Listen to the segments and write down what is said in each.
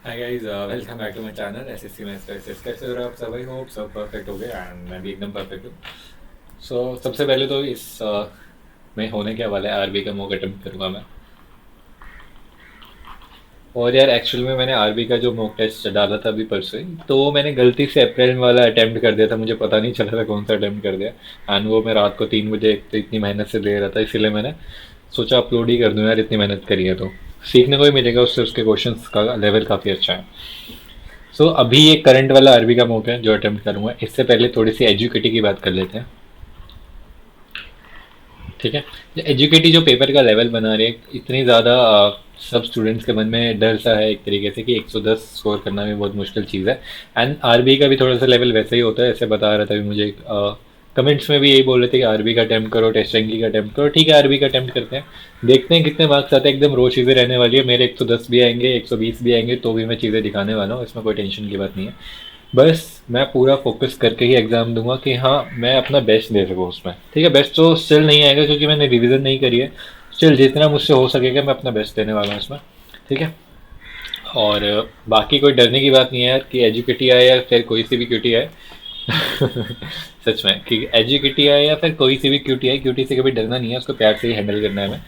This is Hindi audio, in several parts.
Hi guys, welcome back to my channel SSC maths classes. कैसे हो रहे हो आप सब? आई होप सब परफेक्ट हो गए एंड मैं भी एकदम परफेक्ट हूँ। सबसे पहले तो इस में होने के वाला है आरबी का मॉक अटेम्प्ट करूँगा मैं। और यार एक्चुअल में मैंने आरबी का जो मॉक टेस्ट डाला था अभी परसों ही, तो मैंने गलती से अप्रैल वाला अटेम्प्ट कर दिया था। मुझे पता नहीं चला था कौन सा अटेम्प्ट कर दिया। एंड वो मैं रात को 3 बजे एक तो इतनी मेहनत से दे रहा था, इसीलिए मैंने सोचा अपलोड ही कर दूँ यार, इतनी मेहनत करी है तो सीखने को ही मिलेगा उससे। उसके क्वेश्चंस का लेवल काफ़ी अच्छा है। अभी ये करंट वाला अरबी का मौका है जो अटेम्प्ट करूंगा। इससे पहले थोड़ी सी एजुकेटी की बात कर लेते हैं, ठीक है। एजुकेटी जो पेपर का लेवल बना रही है, इतनी ज़्यादा सब स्टूडेंट्स के मन में डर सा है एक तरीके से कि 110 स्कोर करना भी बहुत मुश्किल चीज़ है। एंड आरबी का भी थोड़ा सा लेवल वैसे ही होता है, ऐसे बता रहा था अभी मुझे। कमेंट्स में भी यही बोल रहे थे कि आरबी का अटेम्प्ट करो, टेस्ट रैंकिंग का अटेम्प्ट करो। ठीक है, आरबी का अटेम्प्ट करते हैं, देखते हैं कितने मार्क्स आते हैं। एकदम रो चीज़ें रहने वाली है। मेरे 110 भी आएंगे, 120 भी आएंगे, तो भी मैं चीज़ें दिखाने वाला हूँ, इसमें कोई टेंशन की बात नहीं है। बस मैं पूरा फोकस करके ही एग्ज़ाम दूंगा कि हाँ, मैं अपना बेस्ट दे सकूँ उसमें। ठीक है, बेस्ट तो स्टिल नहीं आएगा क्योंकि मैंने रिवीजन नहीं करी है। स्टिल जितना मुझसे हो सकेगा मैं अपना बेस्ट देने वाला हूँ इसमें, ठीक है। और बाकी कोई डरने की बात नहीं है यार कि एजुकेटी आए या फिर कोई सी भी क्यूटी आए। सच में कि एजुकेटी आए या फिर कोई सी भी क्यूटी आए, क्यूटी से कभी डरना नहीं है, उसको प्यार से ही हैंडल करना है हमें।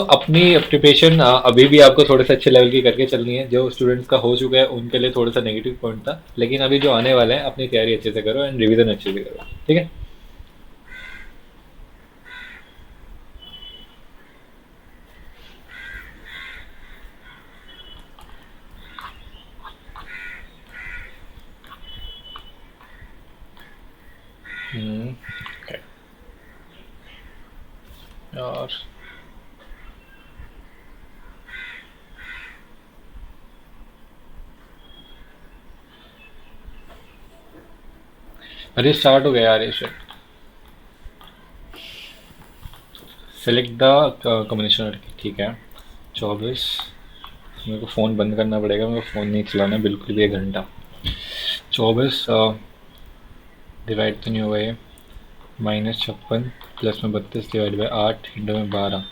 अपनी प्रिपरेशन अभी भी आपको थोड़े से अच्छे लेवल की करके चलनी है। जो स्टूडेंट्स का हो चुका है उनके लिए थोड़ा सा नेगेटिव पॉइंट था, लेकिन अभी जो आने वाला है अपनी तैयारी अच्छे से करो एंड रिवीजन अच्छे से करो, ठीक है। हम्म, और अरे स्टार्ट हो गया यार ये शिट। सेलेक्ट द कॉम्बिनेशन, ठीक है। 24। मेरे को फ़ोन बंद करना पड़ेगा, मेरे को फ़ोन नहीं चलाना बिल्कुल भी 1 घंटा। 24 डिवाइड तो नहीं हुआ ये। -56 प्लस में 32 डिवाइड बाई 8 इंटू में 12,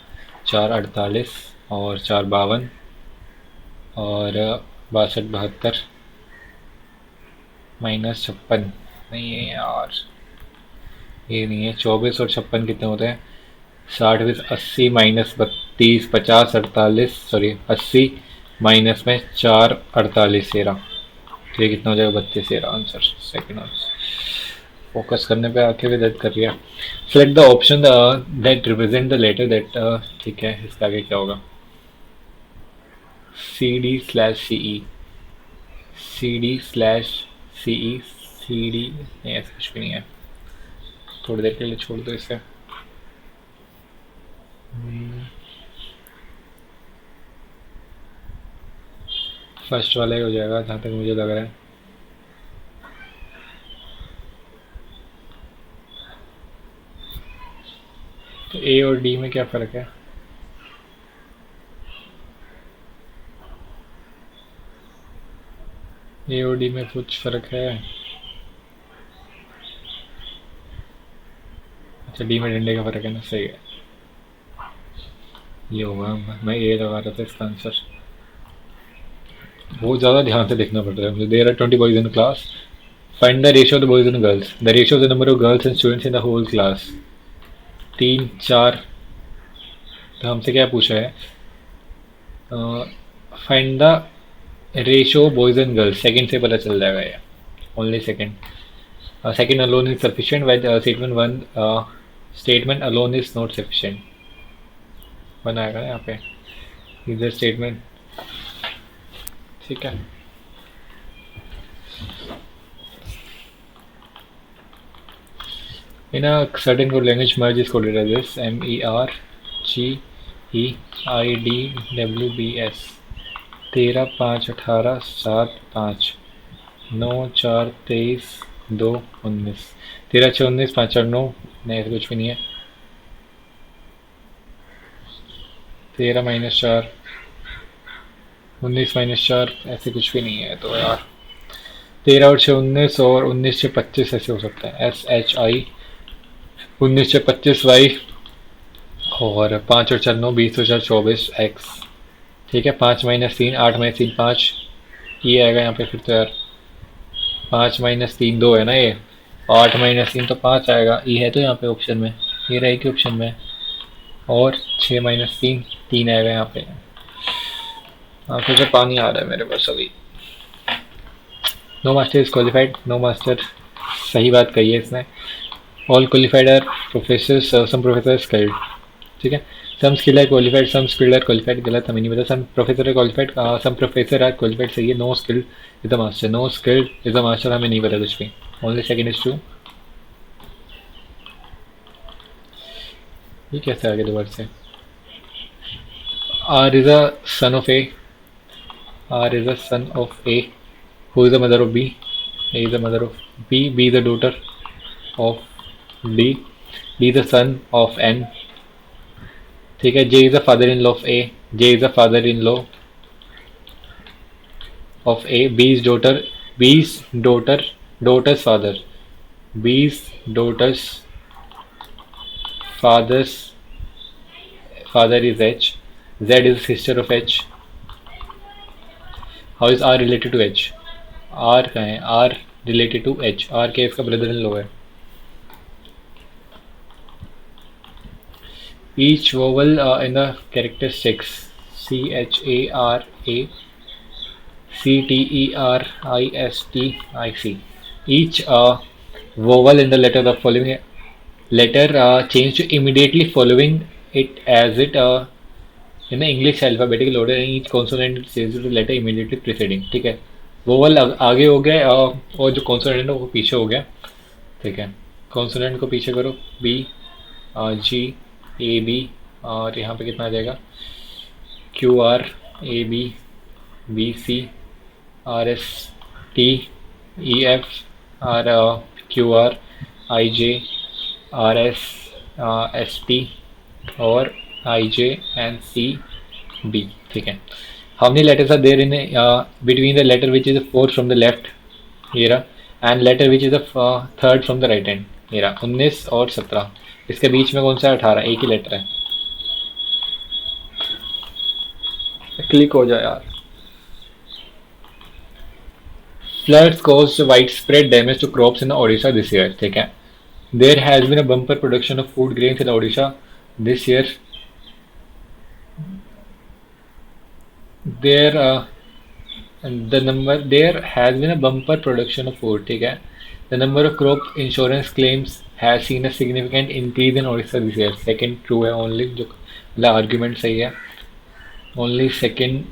4 48 और 4 52 और 62 72 -56। नहीं है यार, ये नहीं है। 24 और 56 कितने होते हैं? 60 20 80 -32 50 48, सॉरी 80 माइनस में 4 48 13। तो ये कितना हो जाएगा? 32 13 आंसर, सेकंड आंसर। फोकस करने पे आके भी दर्द कर रही है। Select the option that represent the letter that, ठीक है, इसका आगे क्या होगा? CD/CE, CD/CE, CD नहीं, ऐसा कुछ भी नहीं है। थोड़ी देर के लिए छोड़ दो इसे। फर्स्ट वाला ही हो जाएगा जहाँ तक मुझे लग रहा है। तो ए और डी में क्या फ़र्क है? ए और डी में कुछ फ़र्क है? अच्छा, डी में डंडे का फ़र्क है ना, सही है। ये होगा, मैं ए लगा रहा था इसका आंसर। बहुत ज़्यादा ध्यान से देखना पड़ रहा है मुझे। There are 20 boys in class, find the ratio of the boys and girls. The ratio of the number of girls and students in the whole class. 3 4। तो हमसे क्या पूछा है? Find the ratio boys and girls. Second से पता चल जाएगा ये, only second. Second alone is sufficient while statement one, statement alone is not sufficient बनाएगा ना यहाँ पे, इधर स्टेटमेंट, ठीक है। In a certain code language, merge is coded as this: MERGEIDWBS। 13 5 18 7 5 9 4 23 2 19। 13 6 19 5 4 9, नहीं ऐसा कुछ भी नहीं है। 13 - 4 19 - 4 ऐसे कुछ भी नहीं है तो यार। 13 और 6 19 और 19 6 25 ऐसे हो सकता है। SHI 19 6 25 Y और 5 और 4 9 20 और 4 24 X, ठीक है। 5 - 3 8 - 3 5 ई आएगा यहाँ पे फिर तो यार। 5 - 3 2 है ना ये। 8 - 3 तो 5 आएगा। ई है तो यहाँ पे ऑप्शन में, ये रहा कि ऑप्शन में। और 6 - 3 3 आएगा यहाँ पे। आंखों से पानी आ रहा है मेरे पास अभी। No master is qualified, no master सही बात कही है इसने। All qualified are professor, some professor skilled, ठीक है। Some skill are qualified, some skilled are qualified, गलत हमें नहीं पता। Some professor are qualified, some professor are qualified सही है। No skilled is the master, no skilled is the master हमें नहीं पता कुछ भी। Only second is true. ये कैसे आगे दोबारा से। Are is a son of A, R is a son of A, who is the mother of B, A is the mother of B, B is the daughter of D, D is the son of N, ठीक है। J is the father in law of A, J is the father in law of A, B's daughter, B's daughter, daughter's father, B's daughter's father's father is H, Z is sister of H. How is R related to H? R कहाँ है? R related to H. R के इसका ब्रदर इन लॉ है। Each vowel in the characteristics C H A R A C T E R I S T I C. Each vowel in the letter of following letter changed to immediately following it as it in the English alphabetical order, and each consonant changes to the letter immediately preceding, ठीक है। वोवल आगे हो गया और जो कॉन्सोनेंट है वो पीछे हो गया, ठीक है। कॉन्सोनेंट को पीछे करो, बी जी ए बी, और यहाँ पे कितना आ जाएगा, Q R A B B C R S T E F R Q R I J R S S T और I J and C B, ठीक है। How many letters are there in between the letter which is the fourth from the left, ये रहा, and letter which is the third from the right hand, ये रहा। 19 और 17, इसके बीच में कौन सा 18, एक ही लेटर है। क्लिक हो जाए यार। Floods caused widespread damage to crops in Odisha this year, ठीक है। There has been a bumper production of food grains in Odisha this year. There has been a bumper production of food, ठीक है। The number of crop insurance claims has seen a significant increase in Odisha this year. Second true है only, जो मतलब argument सही है। Only second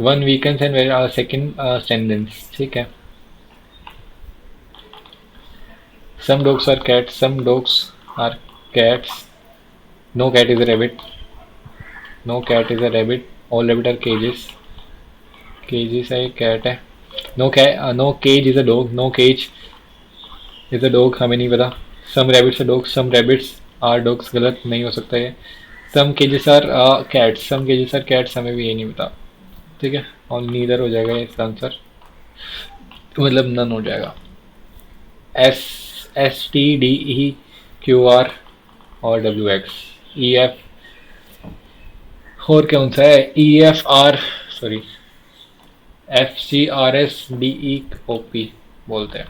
one weakens and second sentence, ठीक है। Some dogs are cats, some dogs are cats. No cat is a rabbit, no cat is a rabbit. All rabbit are cages, cages है cat है। No cage is a dog, no cage is a dog हमें नहीं पता। Some rabbits are dogs, some rabbits are dogs, गलत नहीं हो सकता ये। Some cages are cats, some cages are cats हमें भी ये नहीं पता, ठीक है। और नीदर हो जाएगा इसका आंसर, मतलब नन हो जाएगा। S S T D E Q R और डब्ल्यू एक्स ई एफ, और कौन सा है, E F R sorry F C R S D E O P बोलते हैं।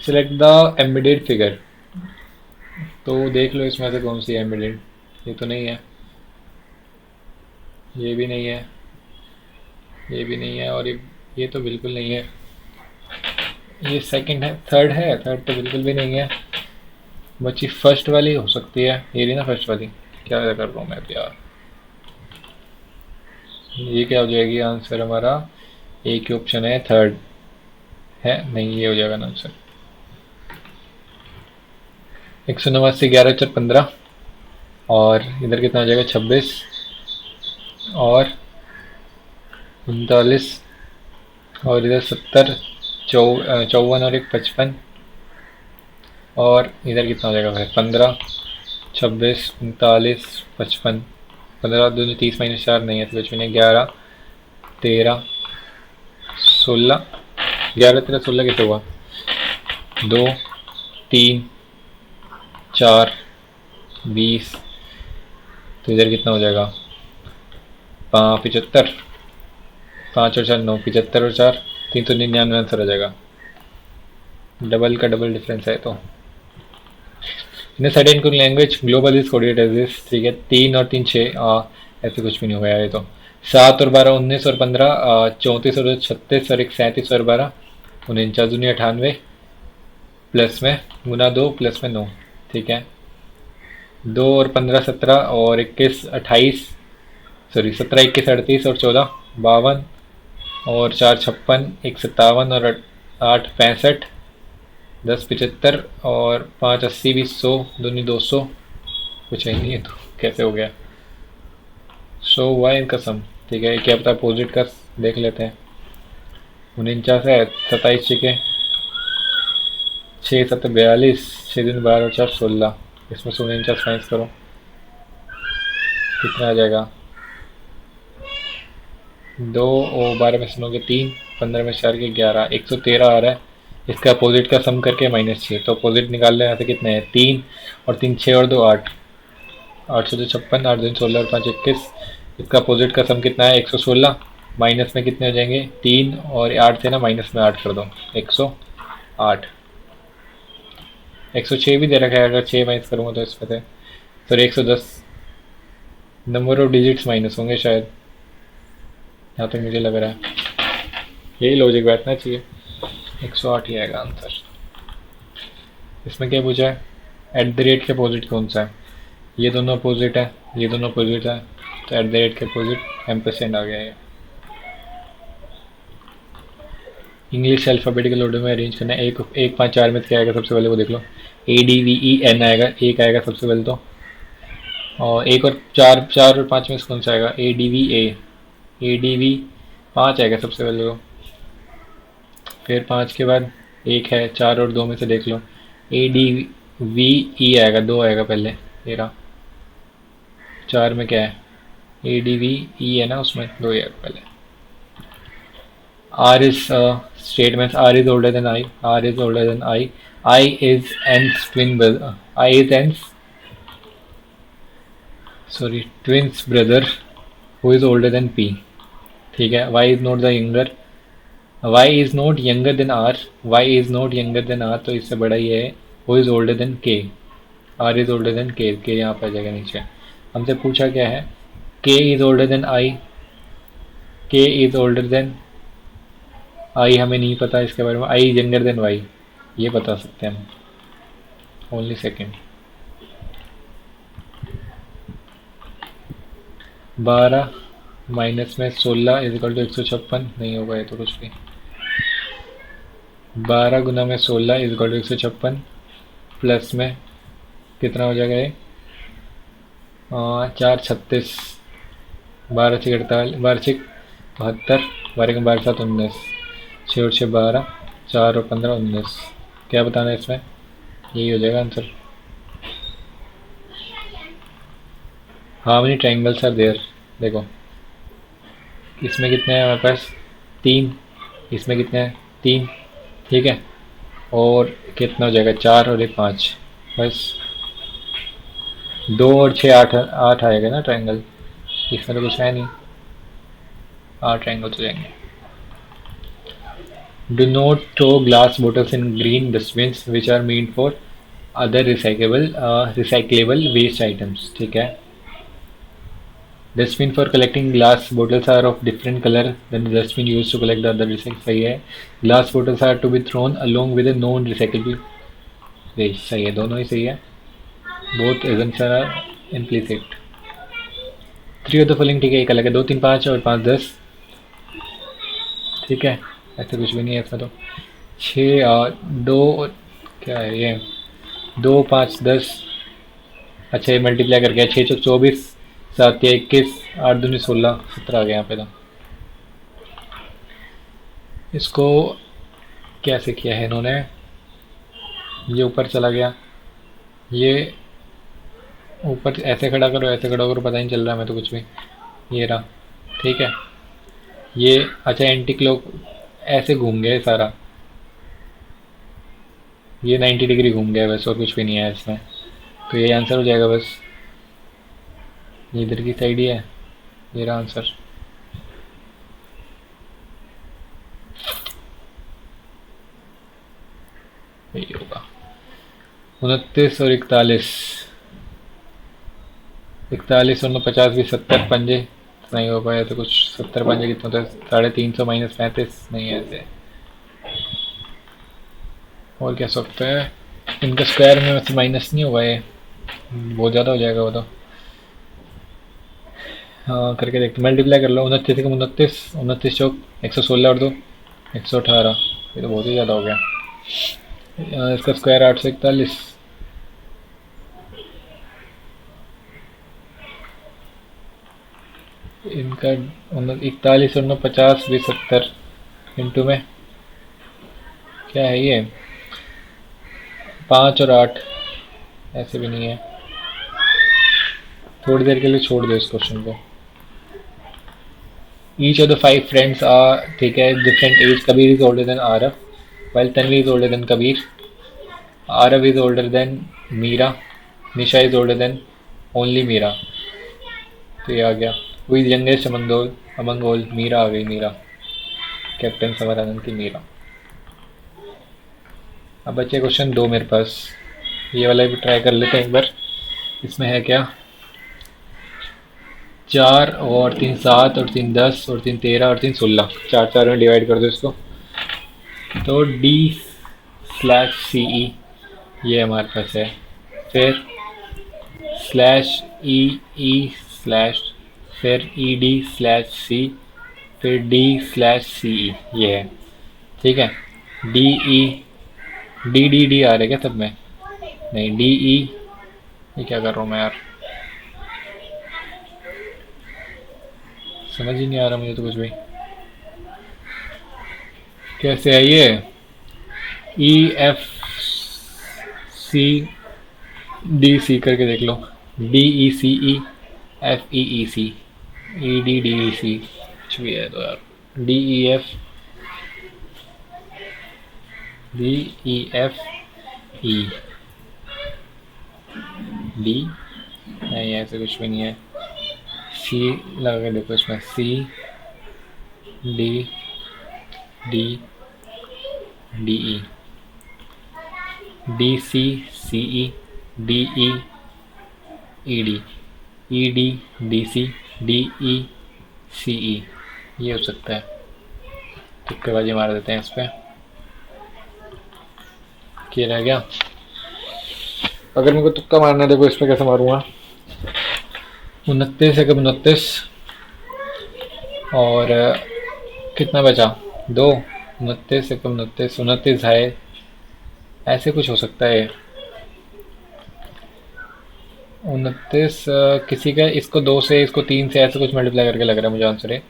सिलेक्ट द एम्बेडेड फिगर, तो देख लो इसमें से कौन सी है एम्बेडेड। ये तो नहीं है, ये भी नहीं है, ये भी नहीं है, और ये तो बिल्कुल नहीं है। ये सेकंड है, थर्ड है, थर्ड तो बिल्कुल भी नहीं है। बच्ची फर्स्ट वाली हो सकती है, ये रही ना फर्स्ट वाली। क्या कर रहा हूँ मैं यार, ये क्या हो जाएगी आंसर हमारा। एक ही ऑप्शन है, थर्ड है नहीं, ये हो जाएगा ना आंसर। 189 11 4 15, और इधर कितना हो जाएगा 26 और 39, और इधर 70 54 और 1 55, और इधर कितना हो जाएगा भाई 15 26 39 55, 15 दूनी 30 - 4 नहीं है तो कुछ भी नहीं। 11 13 16, 11 13 16 कैसे हुआ, 2 3 4 20, तो इधर कितना हो जाएगा 75, 5 और 4 9, 75 और 4 399 आंसर हो जाएगा। डबल का डबल डिफरेंस है तो। इन अ सर्टेन कुछ language global is coded as this, ठीक है। 3 और 3 6, ऐसे कुछ भी नहीं होगा यार ये तो। 7 और 12 19 और 15, 34 और 36 और एक 37 और 12 49 दूनी 98 प्लस में गुना 2 प्लस में 9, ठीक है। 2 और 15 17 और 21 28, सॉरी 17 21 38 और 14 52 और 4 56 1 57 और 8 65 10 75 और 5 80 20 100 दूनी 200, कुछ है ही नहीं है तो कैसे हो गया। सो वाई इनका सम, ठीक है। क्या पता अपोजिट का देख लेते हैं। 49 है, 27 के 6 7 42, 6 दिन 12 और 4 16, इसमें से 49 माइनस करो कितना आ जाएगा। 2 और 12 में से 9 के 3, 15 में से 4 के 11, 113 आ रहा है। इसका अपोजिट का सम करके -6, तो अपोजिट निकाल लें यहाँ से कितने हैं 3 और 3 6 और 2 8, 8 से 56, 8 दिन 16 और 5 21, इसका अपोजिट का सम कितना है 116। माइनस में कितने हो जाएंगे 3 और 8 से ना माइनस में 8 कर दो 108। 106 भी दे रखा है, अगर 6 माइनस करूँगा तो इसमें से फिर 110 नंबर ऑफ डिजिट्स माइनस होंगे शायद, यहाँ तक मुझे लग रहा है। यही लॉजिक बैठना चाहिए, 108 ही आएगा आंसर। इसमें क्या पूछा है, एट द रेट के अपोजिट कौन सा है। ये दोनों अपोजिट है, ये दोनों अपोजिट है, तो एट द रेट के अपोजिट एम्परसेंड आ गया है। इंग्लिश अल्फ़ाबेटिकल ऑर्डर में अरेंज करना है। 1 1 5 4 में क्या आएगा सबसे पहले वो देख लो। ADVEN आएगा, एक आएगा सबसे पहले तो। और 1 और 4 और 5 में से कौन सा आएगा ADV 5 आएगा सबसे पहले तो। फिर 5 के बाद 1 है, 4 और 2 में से देख लो। ADVE आएगा, 2 आएगा पहले तेरा। 4 में क्या है ADVE है ना, उसमें 2 आएगा पहले। R is statements. R is older than I. R is older than I. I is n's twin brother. I is n's, sorry, twins brother who is older than P. ठीक है। Y is not the younger. Y is not younger than R. Y is not younger than R, तो इससे बड़ा ये है। Who is older than K. R is older than K. K यहाँ पे आ जाएगा नीचे। हमसे पूछा क्या है, K is older than I. K is older than I, हमें नहीं पता इसके बारे में। I is younger than Y, ये बता सकते हैं हम। Only second. 12 माइनस में 16 इजिकल टू 156, नहीं होगा ये तो कुछ भी। 12 गुना में 16 इजिकल टू 156, प्लस में कितना हो जाएगा ये 4 36, 12 6 48, 12 6 72, 12 के 12 7 19, 6 और 6 12, 4 और 15 19। क्या बताना है इसमें, यही हो जाएगा answer. How many triangles are there, देखो इसमें कितने हैं हमारे पास 3, इसमें कितने हैं 3, ठीक है। और कितना हो जाएगा 4 और 1 5, बस 2 और 6 8 8 आएगा ना ट्रायंगल, इसमें तो कुछ है नहीं, 8 ट्रायंगल हो जाएंगे। Do not throw glass bottles in green dustbins which are meant for other recyclable waste items, ठीक है। Dustbin for collecting glass bottles are of different color than the dustbin used to collect the other recyclable, सही है। Glass bottles are to be thrown along with a non recyclable waste, सही है, दोनों ही सही है। Both assumptions are implicit. 3 of the following, ठीक है, एक अलग है। 2 3 5 और 5 10, ठीक है, ऐसे कुछ भी नहीं है इसमें तो। 6 2 क्या है ये 2 5 10, अच्छा ये मल्टीप्लाई कर गया। 6 चौक 24, 7 या 21, 8 दूनी 16 17 आ गया यहाँ पे तो। इसको कैसे किया है इन्होंने, ये ऊपर चला गया, ये ऊपर ऐसे खड़ा करो ऐसे खड़ा करो, पता नहीं चल रहा है मैं तो कुछ भी। ये रहा, ठीक है। ये अच्छा एंटी क्लॉक ऐसे घूम गया सारा, ये 90 डिग्री घूम गया बस, और कुछ भी नहीं है इसमें, तो ये आंसर हो जाएगा बस। ये इधर की साइड ही है, ये रहा आंसर। 29 और 41, 41 और 50 भी 70 पंजे नहीं हो पाया तो कुछ 70 पंजे कितने होता है, 350 माइनस 35 नहीं है ऐसे। और क्या सकते हैं, इनका स्क्वायर में वैसे माइनस नहीं होगा, ये बहुत ज़्यादा हो जाएगा वो तो। हाँ करके देखते, मल्टीप्लाई कर लो, 29 का 29, 29 चौक 116 और 2 118, ये तो बहुत ही ज़्यादा हो गया। इसका स्क्वायर 841, इनका 41 और 50 भी 70 इंटू में क्या है ये 5 और 8, ऐसे भी नहीं है। थोड़ी देर के लिए छोड़ दो इस क्वेश्चन को। Each of the 5 friends are, ठीक है, different age, Kabir is older than Aarav, while Tanvi is older than Kabir, Arav is older than Meera, Nisha is older than only Meera, तो ये आ गया। Who is youngest among all, Meera आ गई, मीरा, कैप्टन समरानंद की मीरा। अब बचे क्वेश्चन 2 मेरे पास, ये वाला भी ट्राई कर लेते हैं एक बार। इसमें है क्या, 4 और 3 7 और 3 10 और 3 13 और 3 16, 4 4 में डिवाइड कर दो इसको, तो D/CE ये हमारे पास है, फिर /EE/ फिर ED/C, फिर D/CE ये है, ठीक है। DE आ रहा है क्या सब में, नहीं DE, ये क्या कर रहा हूँ मैं यार, समझ ही नहीं आ रहा मुझे तो कुछ भी, कैसे है ये, EFCDC करके देख लो, DECEFEEC EDDEC कुछ भी है तो यार, DEFDEFE D नहीं, ऐसे कुछ भी नहीं है। C लगा के देखो इसमें, CDDDE DCCE DEED EDDC DECE, ये हो सकता है। तुक्केबाजी मार देते हैं इस पर, क्या रह गया। अगर मेरे को तुक्का मारना है, देखो इस पर कैसे मारूंगा, 29 है कब 29, और कितना बचा 2, 29 है कब 29, 29 है, ऐसे कुछ हो सकता है। 29 किसी का, इसको 2 से इसको 3 से ऐसे कुछ मल्टीप्लाई करके लग रहा है मुझे आंसर है।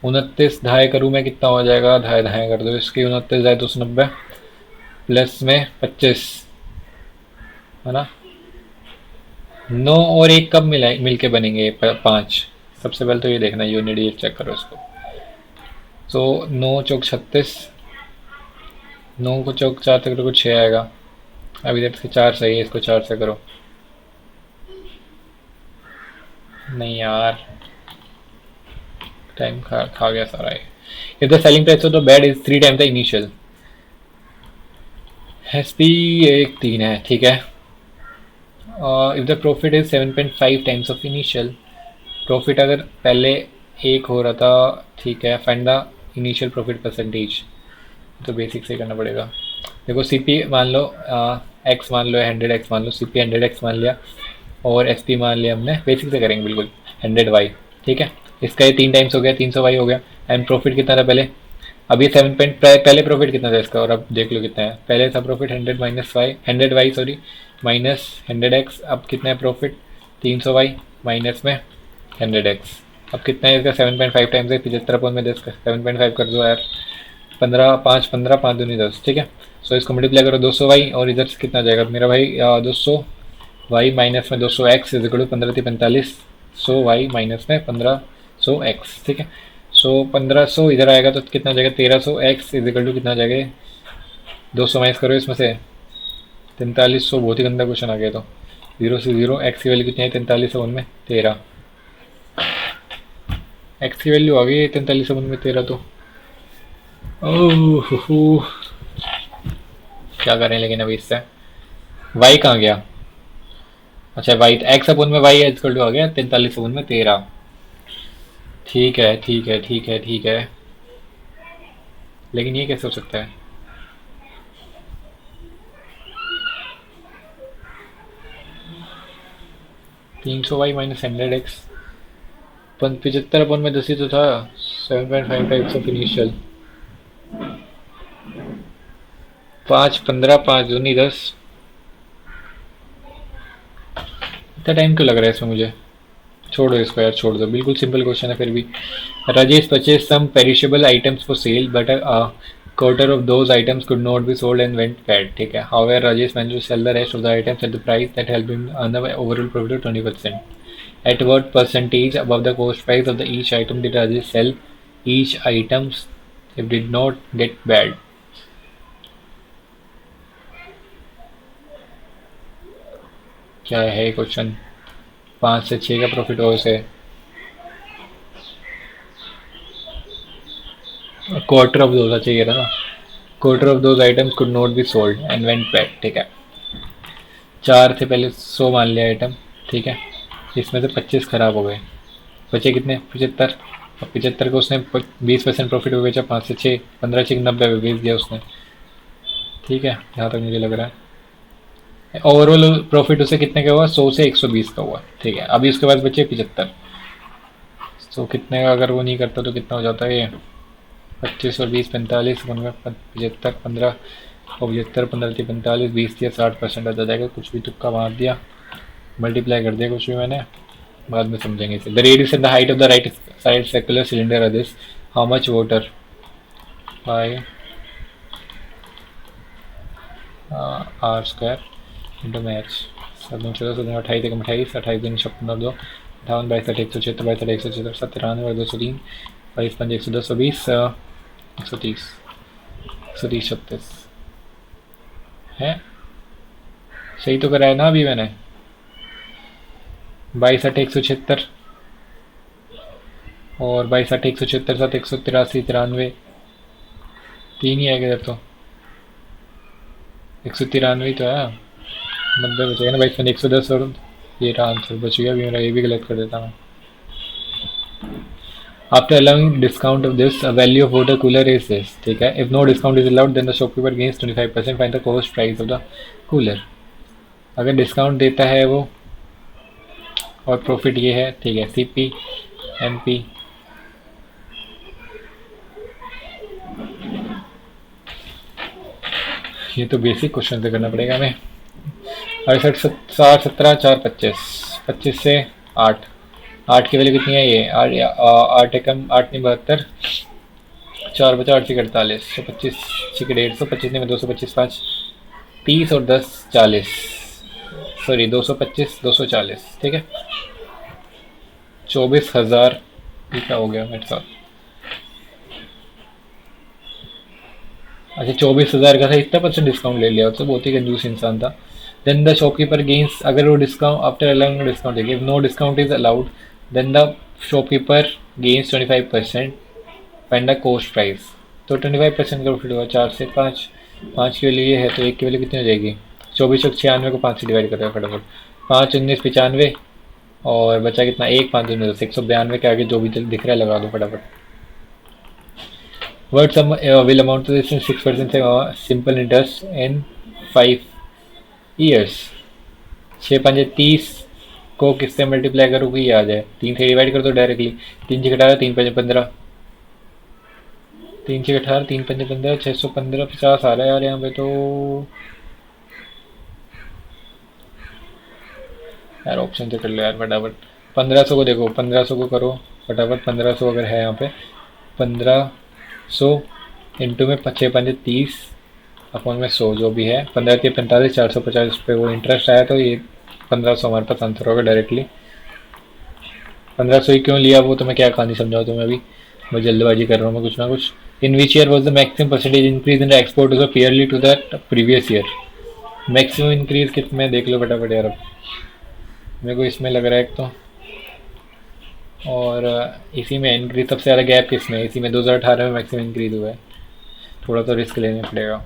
29 ढाई करूँ मैं, कितना हो जाएगा, ढाई ढाई कर दो इसकी, 29 ढाई 290 प्लस में 25 है ना। 9 और 1 कब मिलके बनेंगे 5, सबसे पहले तो ये देखना, यूनिट ये चेक करो इसको। तो 9 चौक 36, 9 को चौक 4 तक तो 6 आएगा, अभी तक से 4 सही है, इसको 4 से करो, नहीं यार टाइम खा गया सारा ये। If the selling price of the bed is 3 times the initial, SP एक 3 है, ठीक है। If the profit is 7.5 times of initial, profit अगर पहले 1 हो रहा था, ठीक है, find the initial profit percentage, तो बेसिक से करना पड़ेगा। देखो सीपी मान लो एक्स मान लो, 100x मान लो, सीपी 100x मान लिया, और एसपी मान लिया हमने, बेसिक से करेंगे बिल्कुल 100y, ठीक है। इसका ये 3 टाइम्स हो गया, 300y हो गया, एंड प्रॉफिट कितना था पहले, अभी 7 पहले प्रॉफिट कितना था इसका, और अब देख लो कितना है, पहले था profit 100y sorry minus 100x, अब कितना है प्रॉफिट 300y माइनस में 100x, अब कितना है इसका 7.5 टाइम्स है, 75 में 10 7.5 कर दो यार, 15 5 15 5 दूनी 10, ठीक है। सो इसको मल्टीप्लाई करो 200y, और इधर से कितना जाएगा मेरा भाई 200y माइनस में 200x इज इक्वल टू 15 थी 45, 100y माइनस में 1500x, ठीक है। सो 1500 इधर आएगा तो कितना जाएगा 1300x इज इक्वल टू कितना जाएगा 200 माइनस करो इसमें से 4300, बहुत ही गंदा क्वेश्चन आ गया। तो 0 से 0, x की वैल्यू कितनी है 43 में 13, x की वैल्यू आ गई 43 में 13, तो ओह क्या करें लेकिन अभी इससे वाई कहाँ गया? अच्छा वाई, एक्स अपोन में वाई इक्वल टू आ गया 43 अपोन में 13। ठीक है ठीक है ठीक है ठीक है, लेकिन ये कैसे हो सकता है? 300 वाई माइनस 100 एक्स, 75 अपन में 10 ही तो था। 7.55 ऑफ इनिशियल, 5 15 5 दूनी 10। इतना टाइम क्यों लग रहा है इसमें मुझे? छोड़ो इसको यार, छोड़ दो, बिल्कुल सिंपल क्वेश्चन है फिर भी। Rajesh purchase some perishable items for sale but quarter of those items could not be sold and went bad, ठीक है। However, Rajesh managed to sell the rest of the items at the price that helped him earn the overall profit of 20%. At what percentage above the cost price of the each item did Rajesh sell each items if did not get bad? क्या है क्वेश्चन? 5 से 6 का प्रॉफिट हो से क्वार्टर ऑफ दोज चाहिए था ना। Quarter of those items could not be sold and went bad, ठीक है। 4 थे पहले, 100 मान लिया आइटम, ठीक है। इसमें से 25 खराब हो गए, बचे कितने? 75। अब 75 को उसने 20% प्रॉफिट में बेचा, 5 से 6, 15 6 90 में बेच दिया उसने, ठीक है। जहाँ तक मुझे लग रहा है ओवरऑल प्रॉफिट उसे कितने का हुआ? 100 से 120 का हुआ, ठीक है। अभी उसके बाद बचे 75। तो कितने का अगर वो नहीं करता तो कितना हो जाता है ये? 25 और 20 45, 75 15 और 75, 15 थी 45, 20 थी 60% आ जाएगा। कुछ भी तुक्का मार दिया, मल्टीप्लाई कर दिया कुछ भी मैंने, बाद में समझेंगे इसे। The radius and the height of the right side circular cylinder are this, how much water? 5 r square into match. 7 14 17 28 1 28, 28 दिन 56 2 58 22 176 22 176 97 और 203 22 5 110 120 130 130 36 है। सही तो कराया ना अभी मैंने? 22 8 176 और 22 8 176 7 183 93, 3 ही आएगा इधर तो। 193 तो है, 90 बचेगा ना। 22 में 110 और ये रहा आंसर बच गया। अभी मेरा ये भी गलत कर देता मैं। After allowing discount of this, a value of water cooler is this, ठीक है। If no discount is allowed, then the shopkeeper gains 25%. Find the cost price of the cooler. अगर डिस्काउंट देता है वो और प्रॉफिट ये है, ठीक है। CP MP ये तो बेसिक क्वेश्चन से करना पड़ेगा हमें। 68 60 17 4 25, 25 से 8, 8 की वैल्यू कितनी है? ये 8 एकम 8 नहीं 72, 4 बचा 8 48, 125 6 150, 25 में 225 5 30 और 10 40, सॉरी 225 240, ठीक है। 24,000 क्या हो गया मेरे साथ? अच्छा 24,000 का था, इतना परसेंट डिस्काउंट ले लिया तो बहुत ही कंजूस इंसान था। देन द शॉपकीपर गेन्स, अगर वो डिस्काउंट आफ्टर अलाउइंग डिस्काउंट देगी, if no discount is allowed then the shopkeeper gains 25%। Find the cost price, तो 25% का प्रॉफिट होगा। 4 से 5, 5 की वैल्यू ये है तो 1 की वैल्यू कितनी हो जाएगी? 24 96 को 5 से डिवाइड करेगा फटाफट। 5 19 95 और बचा कितना? 1 5 2 10, 192 के आगे जो भी दिख रहा है लगा दो फटाफट। What sum will amount to this in 6% simple interest in 5 years? 6 5 30 को किससे मल्टीप्लाई करोगे ये आ जाए? 3 से डिवाइड कर दो डायरेक्टली। 3 6 18 3 5 15, 3 6 18 3 5 15 615 50 आ रहा है यार यहाँ पे तो। यार ऑप्शन से कर लो यार फटाफट। 1500 को देखो, 1500 को करो फटाफट। 1500 अगर है यहाँ पे, 1500 इंटू में 6 5 30 अपॉन में 100 जो भी है, 15 3 45 450 पे वो इंटरेस्ट आया तो ये 1500 हमारे पास आंसर होगा डायरेक्टली। 1500 ही क्यों लिया वो तो मैं क्या कहानी समझाऊँ तुम्हें अभी, मैं जल्दबाजी कर रहा हूँ मैं कुछ ना कुछ। In which year was the maximum percentage increase in the export pearly to the previous year? Maximum increase कितने देख लो फटाफट यार। अब मेरे को इसमें लग रहा है एक तो, और इसी में इंक्रीज सबसे ज़्यादा गैप किसमें है? इसी में 2018 में मैक्सिमम इंक्रीज हुआ है। थोड़ा तो रिस्क लेना पड़ेगा।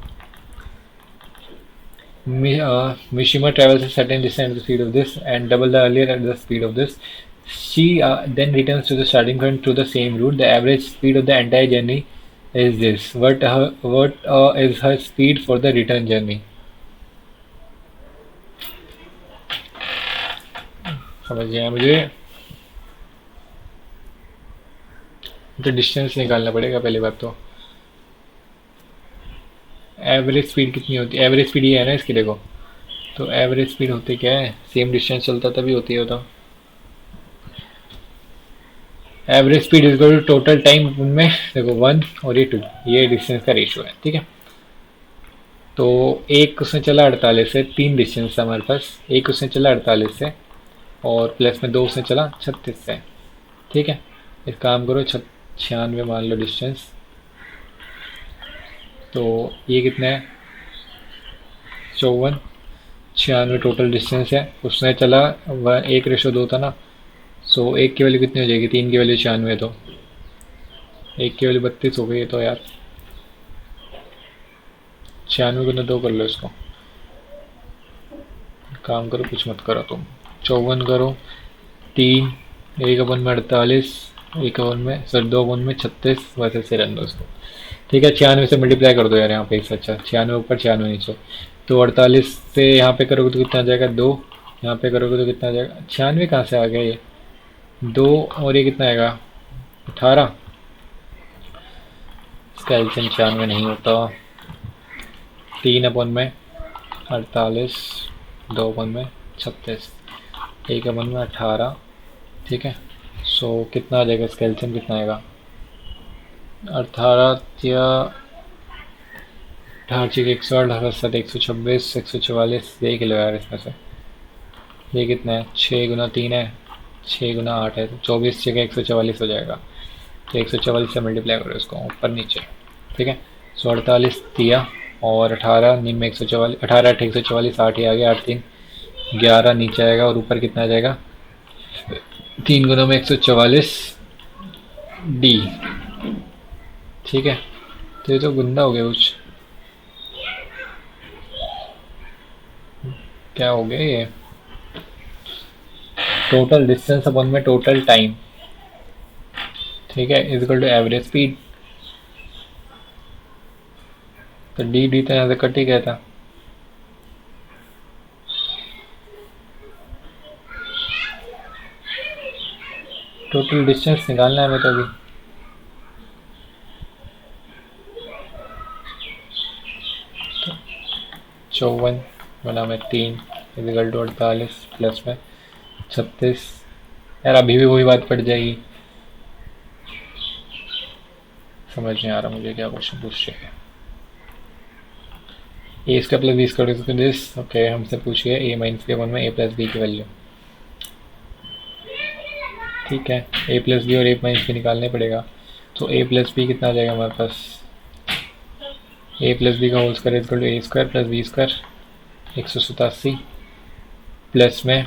Mishima travels a certain distance at the speed of this and double the earlier at the speed of this. She then returns to the starting point through the same route. The average speed of the entire journey is this. What is her speed for the return journey? समझ गया मुझे। तो डिस्टेंस निकालना पड़ेगा पहली बात तो। एवरेज स्पीड कितनी होती है? एवरेज स्पीड ये है ना इसकी, देखो। तो एवरेज स्पीड होती क्या है? सेम डिस्टेंस चलता तभी होती है। तो average speed is to total time में, देखो 1 और ये 2, ये डिस्टेंस का रेशियो है, ठीक है। तो एक उसने चला 48 से, 3 डिस्टेंस था हमारे पास। एक उसने चला 48 से और प्लस में 2 उसने चला 36 से, ठीक है। एक काम करो, 96 मान लो डिस्टेंस। तो ये कितना है? 54। 96 टोटल डिस्टेंस है। उसने चला 1:2 था ना। सो 1 की वैल्यू कितनी हो जाएगी? 3 की वैल्यू 96, तो 1 की वैल्यू 32 हो गई। तो यार 96 को 2 कर लो इसको। काम करो, कुछ मत करो तुम। 54 करो, 3, 1/48, 2/36, वैसे से रहने दो इसको, ठीक है। 96 से मल्टीप्लाई कर दो यार यहाँ पे, इससे अच्छा 96 ऊपर 96 नीचे। तो 48 से यहाँ पे करोगे तो कितना आ जाएगा? 2। यहाँ पे करोगे तो कितना आ जाएगा? 96 कहाँ से आ गया ये? 2 और ये कितना आएगा? 18। इसका एलसीएम 96 नहीं होता। 3/48, 2/36, 1/18, ठीक है। सो कितना आ जाएगा? इसका एलसीएम कितना आएगा? 18 या 18 108, 18 126, 144, देख लो यार इसमें से। ये कितना है? 6 गुना 3 है, 6 गुना 8 है, 24 6 144 हो जाएगा। तो 144 से मल्टीप्लाई करो इसको ऊपर नीचे, ठीक है। सो 48 दिया और 18 निम में 144, 18 8 144, 8 ही आ गया, 8 3 11 नीचे आएगा और ऊपर कितना आ जाएगा? 3 गुना में 144 डी, ठीक है। तो ये तो गुंदा हो गया कुछ। क्या हो गया ये? टोटल डिस्टेंस अपन में टोटल टाइम, ठीक है, is equal to average speed. तो डी डी तो यहाँ से कट ही गया था। टोटल डिस्टेंस निकालना है हमें तो अभी। तो 54 गुना में 3 इज इक्वल टू 48 प्लस में 36। यार अभी भी वही बात पड़ जाएगी। समझ नहीं आ रहा मुझे क्या क्वेश्चन पूछ रहे हैं। A square plus B square is this, okay. हमसे पूछिए ए माइनस बी अपन में ए प्लस बी की वैल्यू, ठीक है। ए प्लस बी और ए माइनस बी निकालने पड़ेगा। तो ए प्लस बी कितना आ जाएगा हमारे पास? ए प्लस बी का whole square is equal to A square plus B square 187 plus में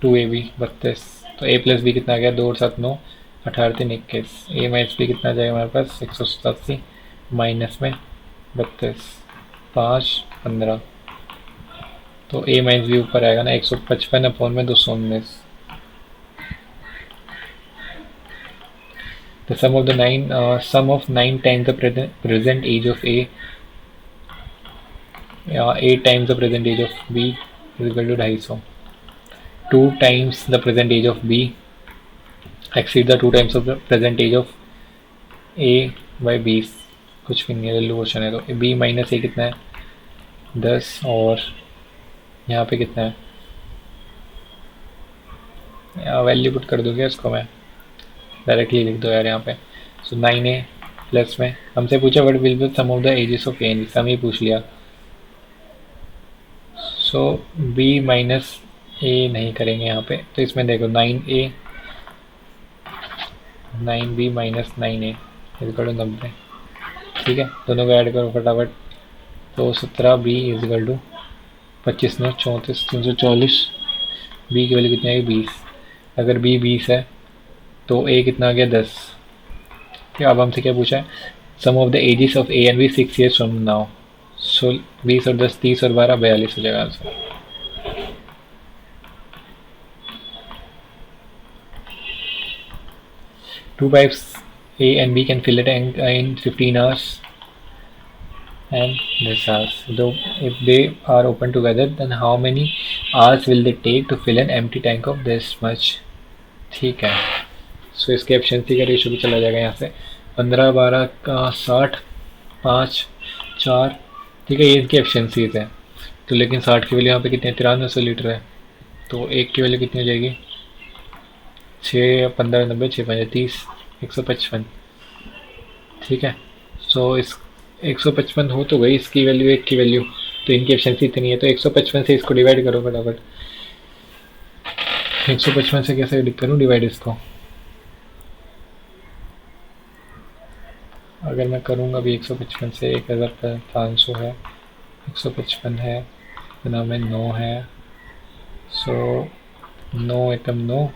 2ab 32। तो ए प्लस बी कितना आ गया? 2 और 7 9, 18 3 21। ए माइनस बी कितना आ जाएगा हमारे पास? 187 माइनस में 32, 5 15। तो ए माइनस बी ऊपर आएगा ना 155 अपॉन में 219। The sum of 9 times the present age of A, 8 times the present age of B is equal to 250. 2 times the present age of B exceed the 2 times of the present age of A by 20। कुछ भी नहीं है, लल्लू क्वेश्चन है। तो B माइनस ए कितना है? 10 और यहाँ पे कितना है? यहाँ वैल्यू पुट कर दूँगा इसको मैं, डायरेक्टली लिख दो यार यहाँ पे। सो 9a प्लस में हमसे पूछा what will be sum of the ages of A, sum ही पूछ लिया। सो b माइनस ए नहीं करेंगे यहाँ पे। तो इसमें देखो 9b minus 9a is equal to 90, ठीक है। दोनों को ऐड करो फटाफट। तो 17b इजकल टू 25 9 34 340। b की वैल्यू कितनी आएगी? 20। अगर b 20 है तो a कितना आ गया? 10। अब हमसे क्या पूछा है? Sum of the ages of A and B 6 years from now. 20 और 10 30 और 12 42 हो जाएगा answer. Two pipes A and B can fill a tank in 15 hours and this hours. Though if they are open together, then how many hours will they take to fill an empty tank of this much? ठीक है, सो इसके एफिशिएंसी का रेशो भी चला जाएगा यहाँ से 15 12 का 60 5 4। ठीक है, ये इनकी एफिशिएंसीज है। तो लेकिन 60 की वैल्यू यहाँ पे कितनी है, 9300 लीटर है। तो एक की वैल्यू कितनी हो जाएगी, 6 15 90 6 5 30 155। ठीक है, सो इस 155 हो तो गई इसकी वैल्यू, एक की वैल्यू। तो इनकी एफिशिएंसी इतनी है, तो 155 से इसको डिवाइड करो फटाफट। 155 से कैसे करूँ डिवाइड इसको, अगर मैं करूँगा अभी 155 से 1500 है, 155 है, बना में 9 है, सो 9 एकम 9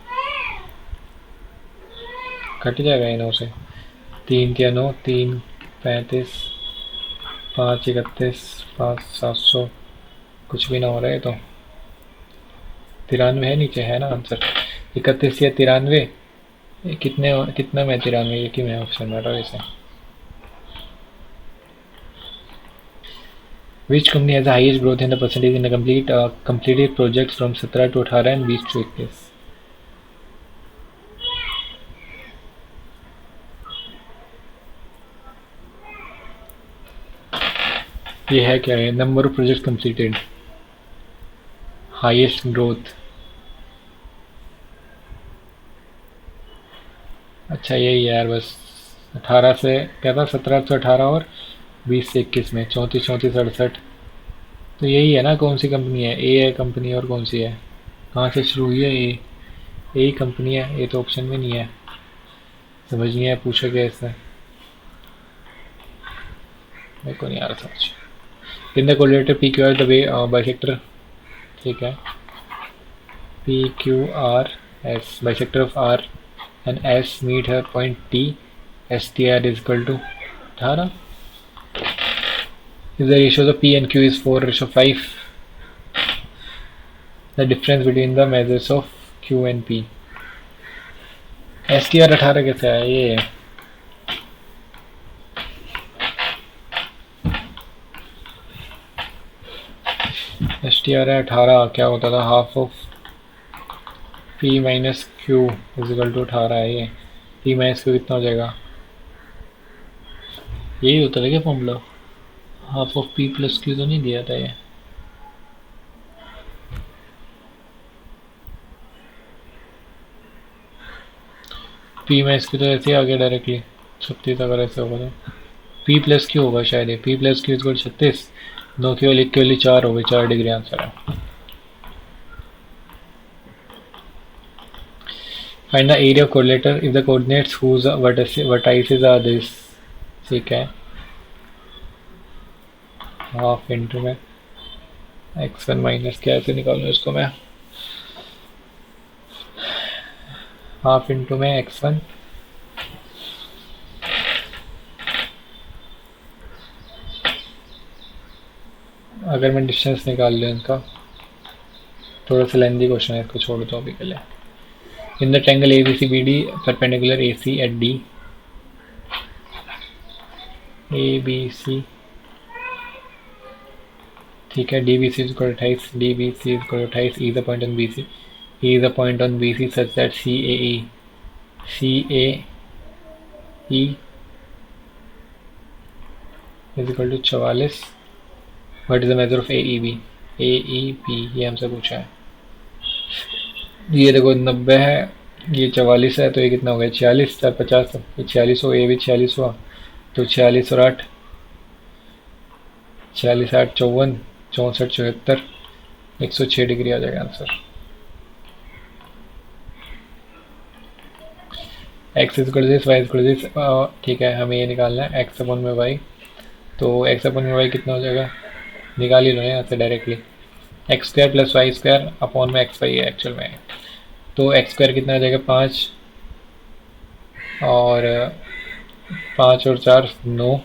कट जाएगा ये 9 से, 3 क्या 9 3 35 5 31 5 700 कुछ भी ना हो रहा है। तो 93 है नीचे, है ना आंसर 31 या 93 कितना में 93 ये कि मैं ऑप्शन में रहा इसे। Which company has the highest growth in the percentage in the completed projects from 17 to 18 and 20 to 21? ये है क्या है, number of project completed, highest growth. अच्छा यही यार, बस 18 से क्या था, 17 से 18 और 20 से 21 में 34 34 68। तो यही है ना, कौन सी कंपनी है, ए है कंपनी, और कौन सी है, कहाँ से शुरू हुई है, ए ही कंपनी है। ये तो ऑप्शन में नहीं है, समझ नहीं है, पूछा क्या इससे, मेरे को नहीं आ रहा समझ। In the coordinator P Q R the way bisector, ठीक है, P Q R S bisector of R and S meet है point T, S T R is equal to 18। If the ratio of P and Q is 4:5, the difference between the measures of Q and P. STR 18 कैसे आया ये, STR है 18, क्या होता था, half of P minus Q is equal to 18 है। ये P माइनस Q कितना हो जाएगा, यही होता था क्या formula, half of P plus Q तो नहीं दिया था ये। P माइनस Q तो ऐसे ही आ गया डायरेक्टली 36, अगर ऐसे होगा तो P प्लस Q होगा शायद, ये P plus Q is equal 36, 9 की वैल्यू 1 की वैल्यू 4 हो गई, 4 डिग्री आंसर है। Find the area of correlator if the coordinates whose vertices are this, ठीक है, हाफ इंटू में x1 माइनस, कैसे निकालूँ इसको मैं, हाफ इंटू में x1 अगर मैं डिस्टेंस निकाल लूँ इनका, थोड़ा सा लेंथी क्वेश्चन है, इसको छोड़ दो अभी के लिए। In the triangle ABCBD perpendicular AC at D, ABC ठीक है, DBC is equal to 28, DBC is equal to 28, E is the point on BC, E is the point on BC such that CAE is equal to 44। What is the measure of AEB, AEB ये हमसे पूछा है। ये देखो 90 है, ये 44 है, तो ये कितना हो गया 46 4 50, ये 46 हो, ये भी 46 हुआ, तो 46 और 8 46 8 54 64 74 106 डिग्री आ जाएगा answer. x is equal this, y is equal this, ठीक है, हमें ये निकालना है x अपन में y, तो x अपन में y कितना हो जाएगा, निकाल ही लो यहाँ से directly, X square plus Y square upon में एक्स वाई है एक्चुअल में, तो एक्स स्क्वायर कितना आ जाएगा 5 और 5 और 4 9,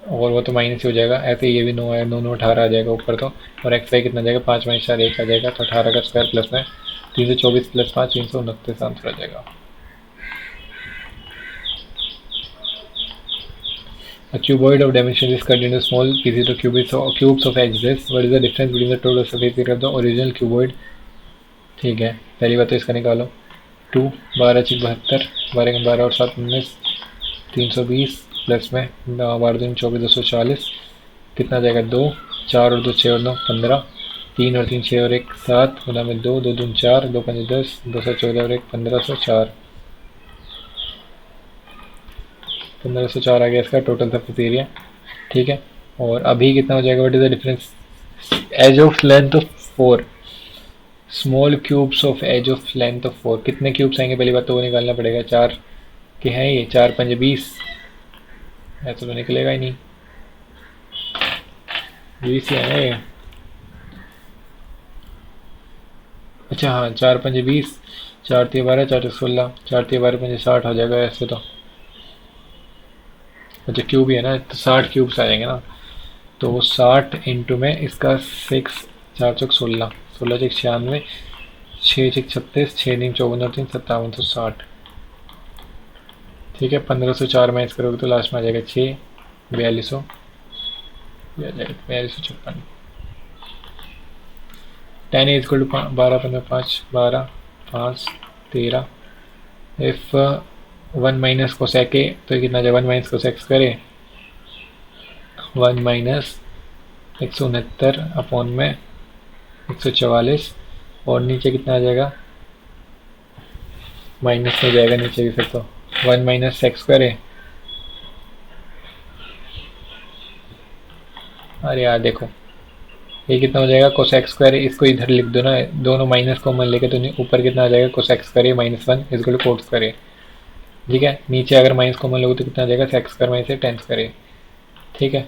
और वो तो माइनस ही हो जाएगा। ऐसे ये भी 9 है, 9 9 18 आ जाएगा ऊपर तो। और एक्स वाई कितना आ जाएगा, 5 माइनस 4 1 आ जाएगा, तो 18 का स्क्वायर प्लस में 324 प्लस 5 329 आंसर आ जाएगा। A cuboid of dimension is cut into small pieces of cubes of edges. What is the difference between the total surface area of the original cuboid? ठीक है, पहली बात तो इसका निकालो। 2 12 6 72, 12 12 और 7 19, 320 प्लस में 12 3 24 240, कितना जाएगा 2, 4 और 2 6 और 9 15, 3 और 3 6 और 1 7, गुना में 2 2 दून 4, 2 5 10, 214 और 1 1504, 1504 आ गया इसका टोटल सरफेस एरिया। ठीक है, और अभी कितना हो जाएगा, what is the difference edge of length of 4, small cubes of edge of length of 4, कितने क्यूब्स आएंगे पहली बात तो वो निकालना पड़ेगा। 4 के हैं ये, 4 5 20, ऐसा तो निकलेगा ही नहीं, 20 ही है ना ये। अच्छा हाँ, 4 5 20, 4 3 12, 4 16, 4 3 12 5 60 हो जाएगा ऐसे तो। अच्छा क्यूब ही है ना, तो 60 क्यूब्स आ जाएंगे ना, तो वो 60 इंटू में इसका 6, 4 चौक 16, 16 चौक 96, 6 छक 36, 6 नीम 54 3 5760। ठीक है, 1504 में इसका करोगे तो लास्ट में आ जाएगा 6 4200, 4256। 10 is equal to 12 15 5 12 5 13। If 1 minus cosec A तो ये कितना जाएगा, 1 माइनस कोसेक करे 1 माइनस 169 अपॉन में 144, और नीचे कितना आ जाएगा, माइनस में जाएगा नीचे भी फिर तो 1 माइनस सेक्स स्क्वायर है। अरे यार देखो ये कितना हो जाएगा, कोसेक स्क्वायर, इसको इधर लिख दो ना, दोनों माइनस कॉमन लेके, तो ऊपर कितना आ जाएगा, cosec square -1 equal to cot square. ठीक है, नीचे अगर माइनस कॉमन लोगे तो कितना आ जाएगा, सेक्स स्क्वायर माइनस 10 स्क्वायर। ठीक है,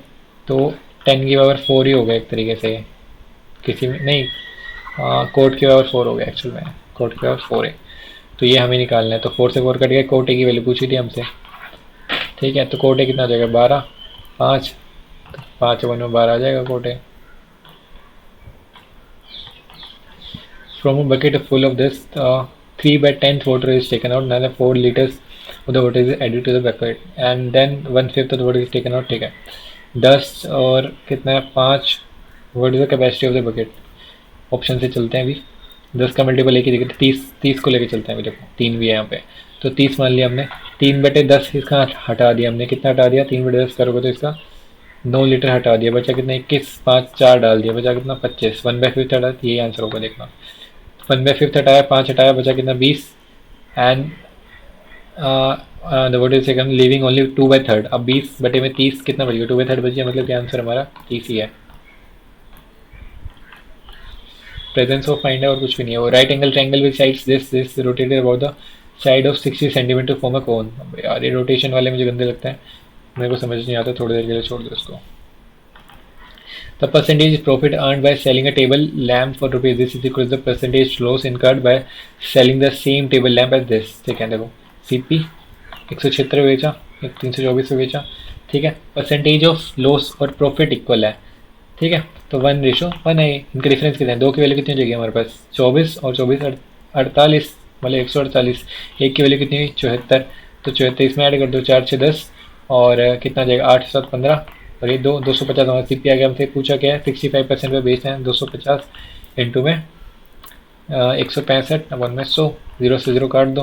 तो 10 की पावर 4 ही हो गया एक तरीके से, किसी में नहीं, कोट की पावर 4 हो गया एक्चुअल में, कोट की पावर 4 है, तो ये हमें निकालना है। तो 4 से 4 कट गया, कोट ए की वैल्यू पूछी थी हमसे। ठीक है, तो कोट ए कितना आ जाएगा 12, 5, तो 5 1 में 12 आ जाएगा cot A. From a bucket full of this, 3/10 water is taken out. Another 4 liters of the water is added to the bucket, and then 1/5 of the water is taken out. ठीक है, 10 और कितना है 5, what is the capacity of the bucket? Option से चलते हैं अभी। 10 का मल्टीपल एक ही जगह 30 को लेके चलते हैं अभी। देखो 3 भी है यहाँ पे, तो 30 मान लिया हमने, 3/10 इसका हटा दिया हमने, कितना हटा दिया, 3/10 करोगे तो इसका 9 लीटर हटा दिया, बचा कितना 21, 5 4 डाल दिया, बचा कितना 25, 1/5 हटा, यही आंसर होगा देखना। 1/5 हटाया, 5 हटाया, बचा कितना 20, and the what is second living only 2/3। अब 20 बटे में 30 कितना बच गया, 2/3 बच गया, मतलब कि आंसर हमारा 30 ही है। प्रेजेंस ऑफ फाइंड है और कुछ भी नहीं है। वो right angle triangle with sides this rotated about the side of 60 centimetre form a cone. यार ये रोटेशन वाले मुझे गंदे लगते हैं, मेरे को समझ नहीं आता, थोड़ी देर के लिए छोड़ दो इसको। The percentage profit earned by selling a table lamp for rupees this is equal to the percentage loss incurred by selling the same table lamp as this। ठीक है, देखो CP 176 बेचा, 324 में बेचा। ठीक है, परसेंटेज ऑफ लॉस और प्रॉफिट इक्वल है। ठीक है, तो 1:1 है, इनका डिफरेंस कितना है, दो की वैल्यू कितनी हो जाएगी हमारे पास 24 और 24 48, मतलब 148, एक की वैल्यू कितनी हुई 74, तो 74 इसमें ऐड कर दो, 4 6 10, और कितना जाएगा 8 7 15, और ये 250 हमारा CP आ गया। हमसे पूछा क्या है, 65% पे बेचना है, 250 इंटू में 165 वन में 100, 0 से 0 काट दो,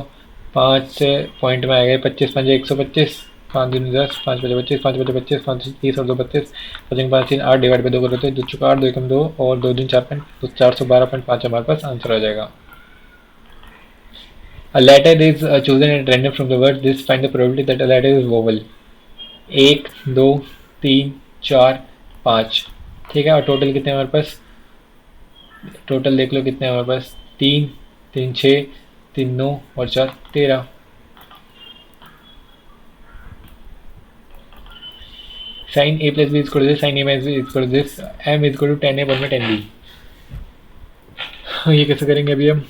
5 पॉइंट में आएगा 25 5 125, 5 दूनी 10, 5 5 25, 5 5 25, 5 30 और 2 32, 5 5 3 8 डिवाइड बाई 2 कर देते हैं, 2 चुका 8 2 एकम 2 और 2 दूनी 4 पॉइंट, तो 412.5 हमारे पास आंसर आ जाएगा। A letter is chosen at random from the word this, find the probability that a letter is vowel। 1 2 3 4 5। ठीक है, और टोटल कितने हमारे पास, टोटल देख लो कितने हमारे पास, 3 3 6 3 9 और 4 13। Sine a plus B is equal to this, sine a minus B is equal to this, m is equal to 10a 1/10b। ये कैसे करेंगे अभी हम,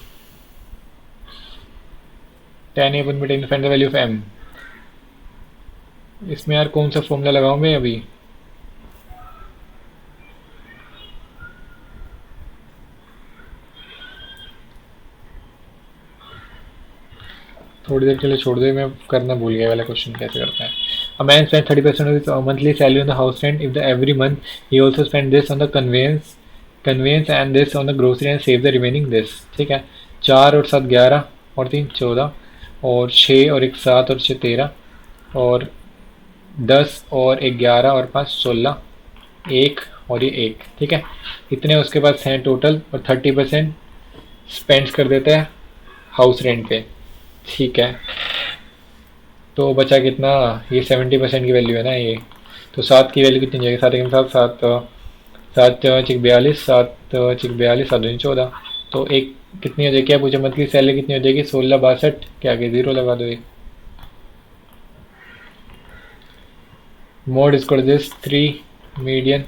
10a 1/10 find the value of m। इसमें यार कौन सा फॉर्मूला लगाऊं मैं अभी, थोड़ी देर के लिए छोड़ दे, मैं करना भूल गया वाला क्वेश्चन कैसे करते हैं. A man spend 30% of his monthly salary on the house rent. If the every month he also spend this on the conveyance and this on the grocery and save the remaining this. ठीक है. 4 और 7 11 और 3 14 और 6 और 1 7 और 6 13 और 10 और 1 11 और 5 16, एक और ये एक. ठीक है. इतने उसके पास हैं टोटल और 30% स्पेंड कर देते हैं हाउस रेंट पे. ठीक है. तो बचा कितना? ये 70% की वैल्यू है ना ये. तो 7 की वैल्यू कितनी जाएगी? 7 के साथ 7 7 7 6 42 7 2 14. तो एक कितनी हो जाएगी? क्या पूछे? मंथली सैलरी कितनी हो जाएगी? 16 62 के आगे जीरो लगा दो. एक मोड इसको this 3 median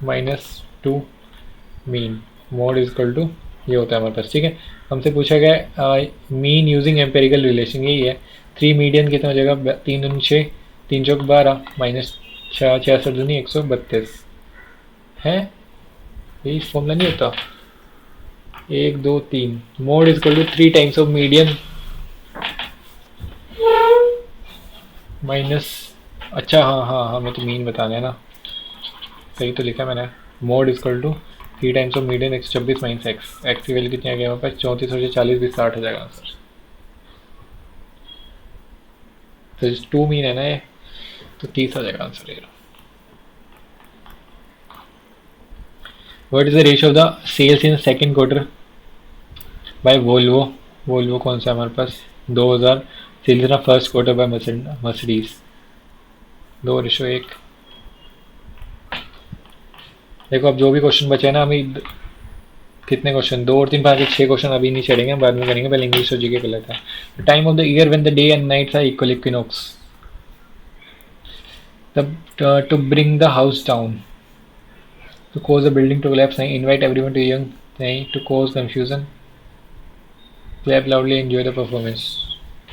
-2 mean. Mode is equal to ये होता है हमारे पास. ठीक है. हमसे पूछा गया मीन यूजिंग एम्पेरिकल रिलेशन, यही है. 3 मीडियन कितना हो जाएगा? 3 दूनी 6, 3 चौक 12 -6 66 दूनी 132 है. यही फॉर्मूला नहीं होता? 1 2 3 mode is equal to 3 times of median minus. अच्छा हाँ हाँ हाँ, मैं तो मीन बताना है ना. सही तो लिखा मैंने. Mode equal to 3 times of median 126 minus x. X की वैल्यू कितनी आ गई हमारे पास? 34 और 40 भी 60 हो जाएगा आंसर. तो 2 मीन है ना ये, तो 30 आ जाएगा आंसर ये. What is the ratio of the sales in second quarter by Volvo. Volvo कौन सा है हमारे पास? 2000. Sales in first quarter by Mercedes 2:1. देखो अब जो भी क्वेश्चन बचे हैं ना, अभी कितने क्वेश्चन? 2 और 3 5 6 क्वेश्चन अभी नहीं चढ़ेंगे, बाद में करेंगे. पहले इंग्लिश और जीके कर लेते हैं. Time of the year when the day and nights are equal equinox. तब to bring the house down. To cause the building to collapse नहीं. इनवाइट एवरीवन टू यंग नहीं. To cause confusion. Clap loudly enjoy the performance.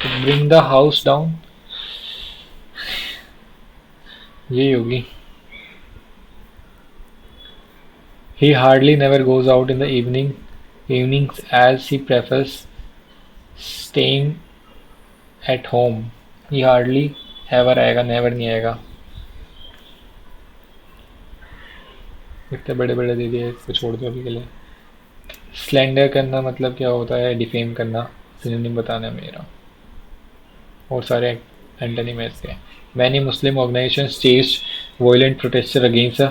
To bring the house down यही होगी. He hardly never goes out in the evenings as he prefers staying at home. He hardly ever आएगा, never नहीं आएगा. इतने बड़े बड़े दे दिए, इसको छोड़ दो अभी के लिए. स्लेंडर करना मतलब क्या होता है? डिफेम करना. सिनोनिम बताना है मेरा. और सारे एंटोनिम है इसके. Many Muslim organizations staged violent protests against the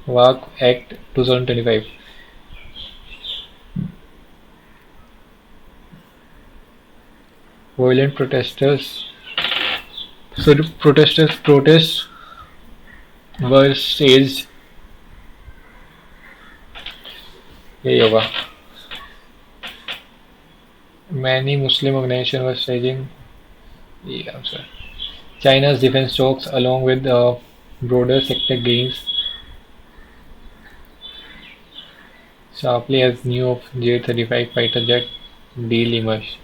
WAC Act 2025. Violent protesters. So the protests were staged. यही होगा. Many Muslim organizations were staging. यही answer. China's defense talks along with broader sector gains sharply as new of J-35 fighter jet deal emerged.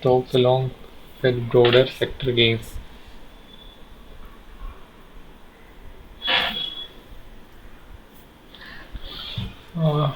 Talks along with broader sector gains. Uh,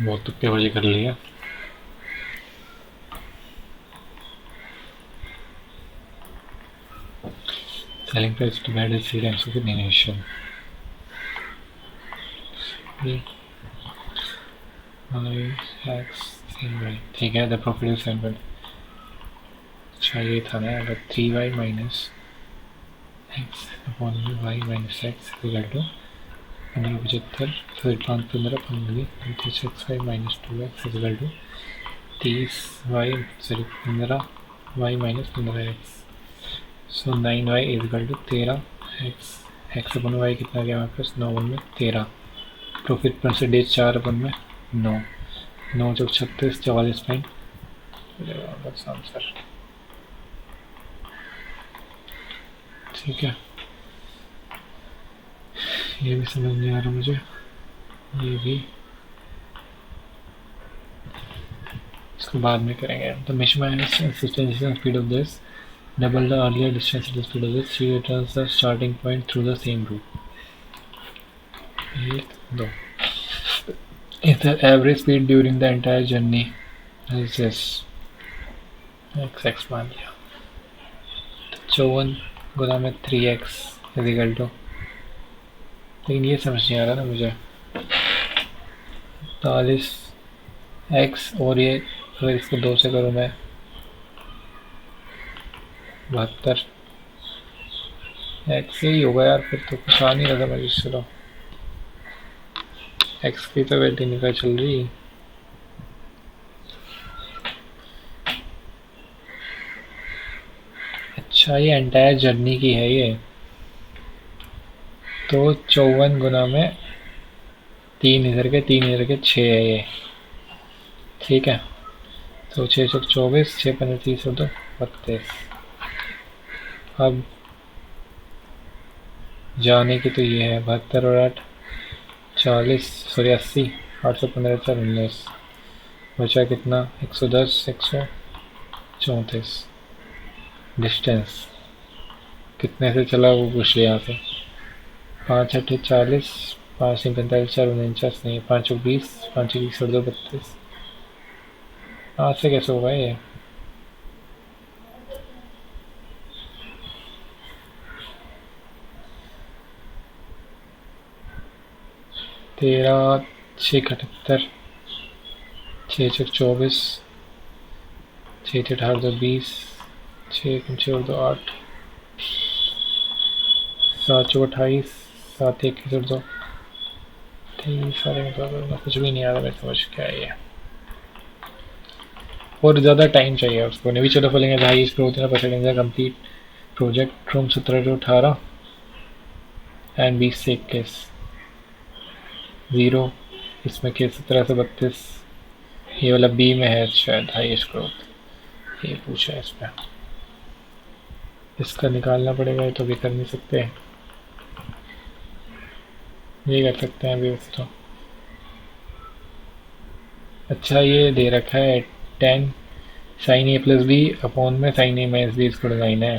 बहुत तुक्केबाजी कर लिया। Selling price divided 3 times of initial ठीक है। The profit is 7। अच्छा ये था ना, अगर 3y minus x upon y minus x equal to 1575, फिर 5 15 15 36y minus 2x equal to 30y sorry 15y minus 15x। So 9y equal to 13x। X upon y कितना गया हमारे पास, 9 में 13। प्रॉफिट परसेंटेज 4 अपन में 9। 9 चौक 36, 44 बस आंसर। ठीक है, ये भी समझ नहीं आ रहा मुझे, ये भी इसको बाद में करेंगे। The measurement system speed of this double the earlier distance at the speed of this, she returns the starting point through the same route. 1 2 if the average speed during the entire journey is this x मान लिया, 54 गुना में 3x इज इक्वल टू, लेकिन ये समझ नहीं आ रहा ना मुझे, 40 x और ये अगर इसको 2 से करूँ मैं 72 x ही होगा यार, फिर तो कुछ आ नहीं रहा था मुझे। चलो x की तो वैल्यू निकल चल रही। अच्छा ये एंटायर जर्नी की है ये, तो 54 गुना में 3 इधर के 6 है ये। ठीक है, तो 6 चौक 24, 6 15 30 और 2 32। अब जाने की तो ये है 72 और 8 40 सॉरी 80, 815 4 19, बचा कितना 110 134। डिस्टेंस कितने से चला वो पूछ लिया यहाँ से। 5 8 40, 5 45 4 49 नहीं, 5 20, 5 20 और 2 32। आज से कैसे होगा ये। तेरह 6 78, 6 24, 6 18 2 20, 6 6 और 2 8, 7 चौक 28, 7 21 और 2 23। सारे मतलब कुछ भी नहीं आ रहा मेरे समझ क्या है ये, और ज़्यादा टाइम चाहिए उसको। नेवी चलो following as highest growth in percentage complete project from 17 से 18 एंड 20 से 21। 0 इसमें के 17 से 32, ये वाला बी में है शायद हाईएस्ट ग्रोथ, ये पूछा है इसमें। इसका निकालना पड़ेगा, ये तो भी कर नहीं सकते, ये कर सकते हैं अभी तो। अच्छा ये दे रखा है 10 साइन ए प्लस बी अपॉन में साइन ए माइनस बी, इसको डिजाइन है।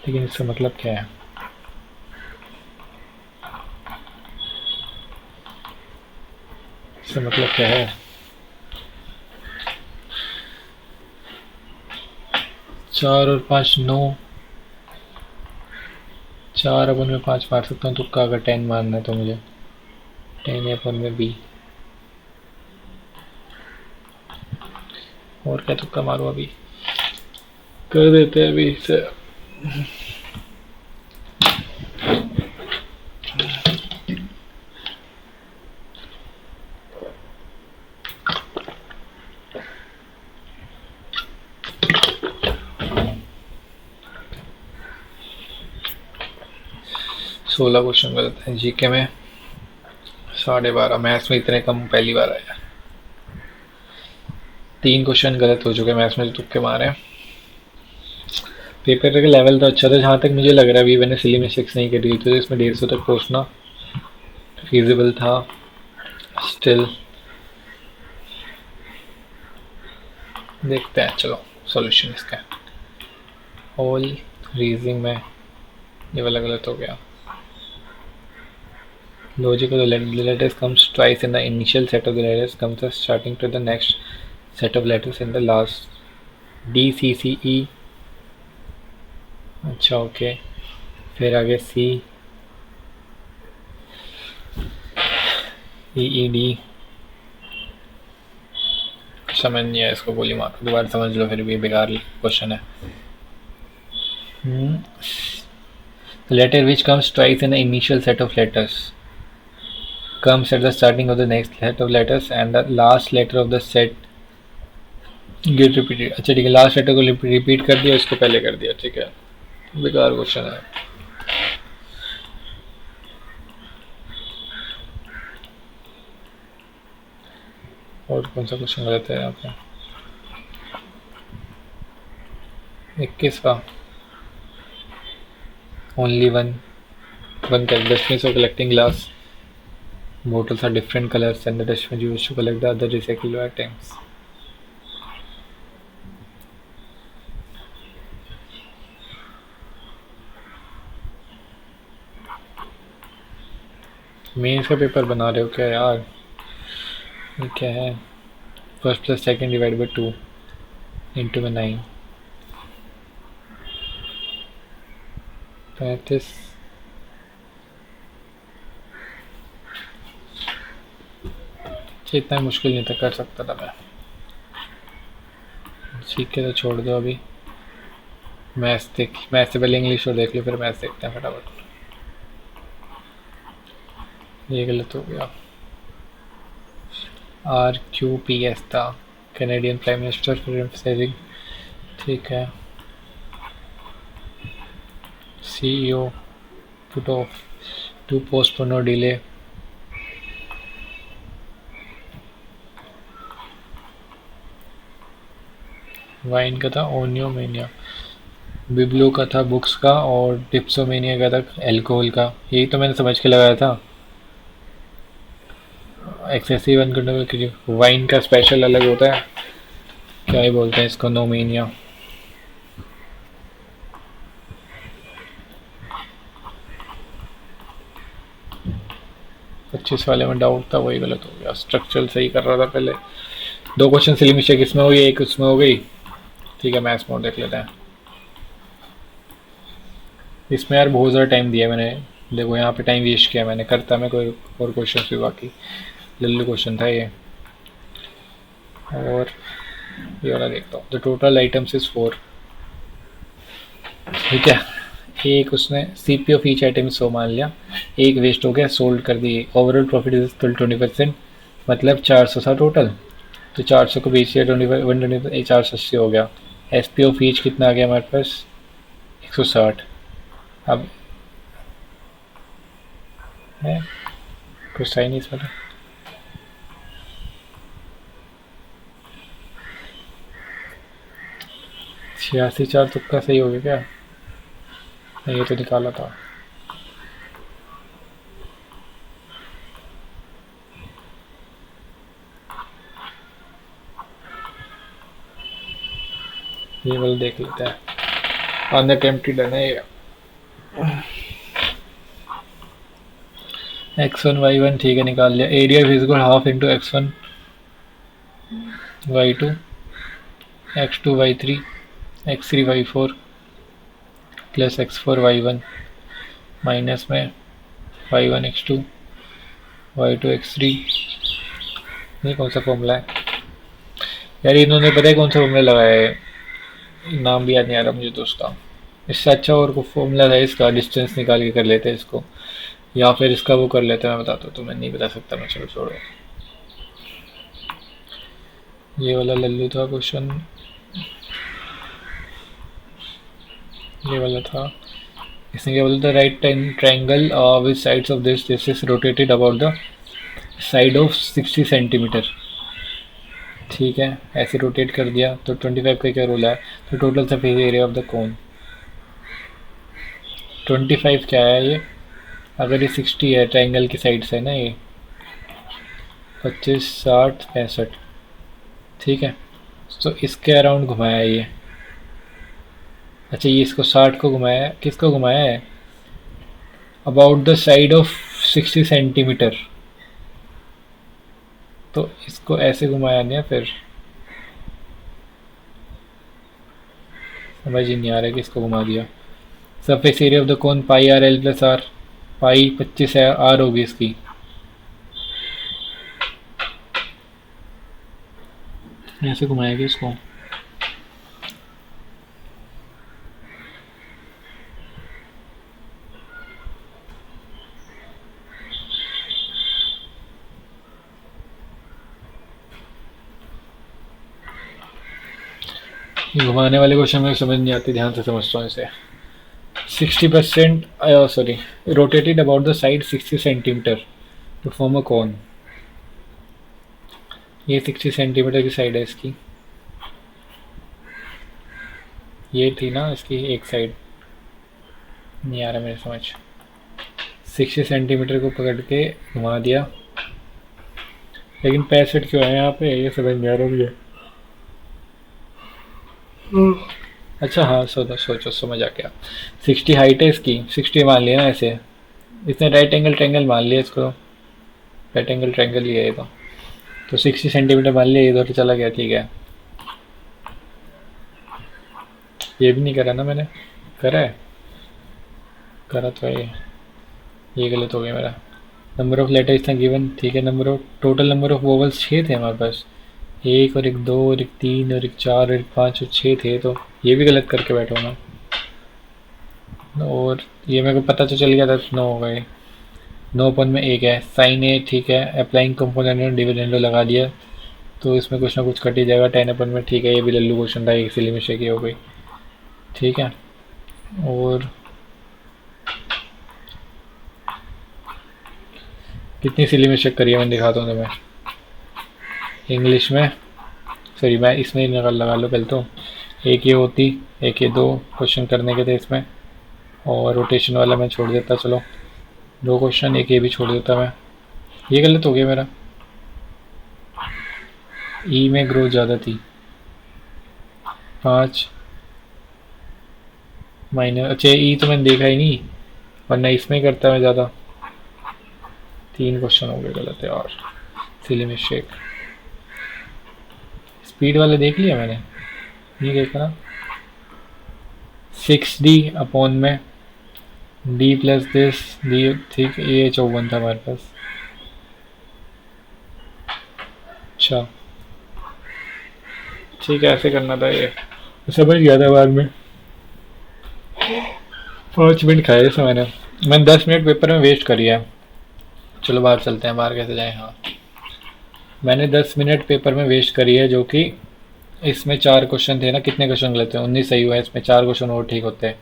लेकिन इसका मतलब क्या है, इसका मतलब क्या है। 4 और 5 9, 4 अपन में 5 मार सकता हूँ तुक्का, अगर 10 मारना है तो मुझे 10 अपन में बी, और क्या तुक्का मारूँ अभी, कर देते हैं अभी इसे। सोलह क्वेश्चन गलत है जीके में, 12.5। मैथ्स में इतने कम पहली बार आया। 3 क्वेश्चन गलत हो चुके मैथ्स में, जो तुक्के मारे। पेपर का लेवल तो अच्छा था जहाँ तक मुझे लग रहा है, अभी मैंने सिली मिस्टेक्स नहीं करी, तो इसमें 150 तक पहुँचना फीजिबल था। स्टिल देखते हैं, चलो सॉल्यूशन इसका। ऑल रीजनिंग में ये वाला गलत हो गया। Logic of the letters comes twice in the initial set of the letters, comes the starting to the next set of letters in the last. D C C E. अच्छा ओके, फिर आगे C E E D. समझ नहीं है इसको, गोली मारो, दोबारा समझ लो, फिर भी बेकार क्वेश्चन है. The letter which comes twice in the initial set of letters comes at the starting of the next set of letters and the last letter of the set get repeated. अच्छा ठीक है, लास्ट लेटर को रिपीट कर दिया, इसको पहले कर दिया, ठीक है, बेकार क्वेश्चन है. और कौन सा क्वेश्चन गलत है यहाँ पे? 21वां. ओनली वन कर. Dustbin of collecting glass bottles are different colors and the dustbin used to collect the other recycled items. Mains का पेपर बना रहे हो क्या यार? ये क्या है? First plus second divide by 2 into में 9. 35. इतना मुश्किल नहीं था, कर सकता था मैं. सीख के तो छोड़ दो अभी. मैथ्स से पहले इंग्लिश और देख लो, फिर मैथ्स देखते हैं फटाफट. ये गलत हो गया. RQPS था, Canadian prime minister for emphasising, ठीक है. CEO put off to postpone or delay. Wine का था ओनियोमेनिया. बिब्लो का था बुक्स का, और डिप्सोमेनिया का था एल्कोहल का. यही तो मैंने समझ के लगाया था. Excessive uncontrollable. वाइन का स्पेशल अलग होता है, क्या ही बोलते हैं इसको, नोमेनिया. पच्चीस वाले में डाउट था, वही गलत हो गया. स्ट्रक्चरल सही कर रहा था पहले. 2 क्वेश्चन सिली मिस्टेक इसमें हो गई, एक उसमें हो गई. ठीक है, मैथ्स मोड देख लेते हैं. इसमें यार बहुत ज़्यादा टाइम दिया मैंने, देखो यहाँ पे टाइम वेस्ट किया मैंने. करता मैं कोई और क्वेश्चन भी, बाकी लल्लू क्वेश्चन था ये. और ये वाला देखता हूँ. द टोटल आइटम्स इज 4, ठीक है. एक उसने CP ऑफ ईच आइटम 100 मान लिया, एक वेस्ट हो गया, सोल्ड कर दिए. ओवरऑल प्रॉफिट इज 20%, मतलब 400 था टोटल. तो 400 को बेच दिया 120, 480 हो गया. SP ऑफ ईच कितना आ गया हमारे पास? 160. अब है कुछ सही नहीं इसमें. 86 4 तुक्का सही हो गया क्या? नहीं, ये तो निकाला था. ये वाला देख लेते हैं. अनअटेम्प्टेड है ये. x1 y1 ठीक है, निकाल लिया. Area is equal half into x1 y2 x2 y3 x3 y4 plus x4 y1 minus में y1 x2 y2 x3. ये कौन सा फॉर्मूला है यार? इन्होंने पता है कौन सा फॉर्मूला लगाया है, नाम भी याद नहीं आ रहा मुझे तो उसका. इससे अच्छा और को फॉर्मूला है इसका, डिस्टेंस निकाल के कर लेते हैं इसको, या फिर इसका वो कर लेते हैं. मैं बताता हूँ, तो मैं नहीं बता सकता मैं, चलो छोड़ो. ये वाला लल्लू था क्वेश्चन, ये वाला था. इसने क्या बोला था? Right triangle with sides of this is rotated about the side of 60 centimetre. ठीक है, ऐसे रोटेट कर दिया. तो 25 का क्या रोल है? तो total surface area of the कोन 25 क्या है ये? अगर ये 60 है, ट्रायंगल की साइड से ना, ये 25 60 65, ठीक है. तो इसके अराउंड घुमाया ये. अच्छा, ये इसको 60 को घुमाया, किसको घुमाया है? About the side of 60 centimetre, तो इसको ऐसे घुमाया नहीं है, फिर समझ ही नहीं आ रहा कि इसको घुमा दिया। Surface area of the cone pi R L plus R, pi 25 है, आर होगी इसकी, ऐसे घुमाएगी इसको। घुमाने वाले क्वेश्चन में समझ नहीं आती, ध्यान से समझता हूँ इसे। 60%, sorry, rotated about the side 60 centimetre to form a cone. ये 60 सेंटीमीटर की साइड है इसकी, ये थी ना इसकी एक साइड, नहीं आ रहा मेरे समझ। 60 सेंटीमीटर को पकड़ के घुमा दिया, लेकिन 65 क्यों है यहाँ पे, ये समझ नहीं आ रहा मुझे। अच्छा हाँ, सोचो समझ आ गया। 60 हाइट है इसकी, 60 मान लिया ना ऐसे, इसने राइट एंगल ट्रायंगल मान लिया इसको, राइट एंगल ट्रायंगल ही है ये तो 60 सेंटीमीटर मान लिया, इधर चला गया, ठीक है। ये भी नहीं करा ना मैंने, करा है, करा तो है ये गलत हो गया मेरा। नंबर ऑफ लेटर्स था गिवन, ठीक है। Number of, total number of vowels 6 थे हमारे पास, एक और एक दो और एक तीन और एक चार और एक पाँच और 6 थे, तो ये भी गलत करके बैठा हूँ मैं। और ये मेरे को पता तो चल गया था 9 हो गए, 9 पॉइंट में एक है, साइन ए, ठीक है। अप्लाइंग कंपोनेंट डिविडेंडो लगा दिया, तो इसमें कुछ ना कुछ कट ही जाएगा। 10 अपन में, ठीक है। ये भी लल्लू क्वेश्चन था, एक सिली मिस्टेक ही हो गई, ठीक है। और कितनी सिली मिस्टेक करी है मैं दिखाता हूँ तुम्हें। इंग्लिश में, सॉरी मैं इसमें ही लगा लो पहले तो। एक ये होती, एक ये, 2 क्वेश्चन करने के थे इसमें, और रोटेशन वाला मैं छोड़ देता, चलो 2 क्वेश्चन, एक ये भी छोड़ देता मैं। ये गलत हो गया मेरा, ई में ग्रोथ ज़्यादा थी, 5 माइनस, अच्छा ई तो मैंने देखा ही नहीं, वरना इसमें ही करता मैं ज़्यादा। 3 क्वेश्चन हो गए गलत है, और सिली मिस्टेक। स्पीड वाले देख लिया मैंने, नहीं देखा ना। 6D अपॉन में डी प्लस दिस डी, ठीक, ये 54 था हमारे पास। अच्छा ठीक है, ऐसे करना था, ये समझ गया था बाद में। 5 मिनट खाए जैसे मैंने 10 मिनट पेपर में वेस्ट करी है। चलो बाहर चलते हैं, बाहर कैसे जाएं। हाँ, मैंने 10 मिनट पेपर में वेस्ट करी है, जो कि इसमें 4 क्वेश्चन थे ना, कितने क्वेश्चन गलत थे, 19 सही हुआ है, इसमें 4 क्वेश्चन और ठीक होते हैं।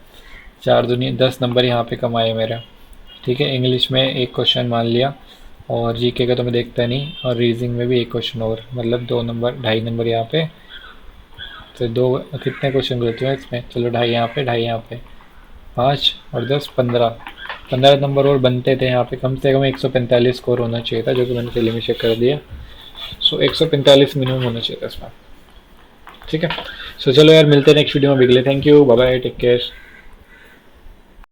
4 दूनी 10 नंबर यहाँ पे कम आए मेरे, ठीक है। इंग्लिश में 1 क्वेश्चन मान लिया, और जीके का तो मैं देखता नहीं, और रीजनिंग में भी 1 क्वेश्चन और, मतलब 2 नंबर, 2.5 नंबर यहाँ पे। तो 2 कितने क्वेश्चन गलत हुए इसमें, चलो 2.5 यहाँ पे, 2.5 यहाँ पे, 5 और 10 15 नंबर और बनते थे यहाँ पे। कम से कम 145 स्कोर होना चाहिए था, जो कि मैंने पहले में चेक कर दिया। सो 145 मिनिमम होना चाहिए था इसमें, ठीक है। सो चलो यार, मिलते हैं नेक्स्ट वीडियो में, बिगले। Thank you, bye bye, take care.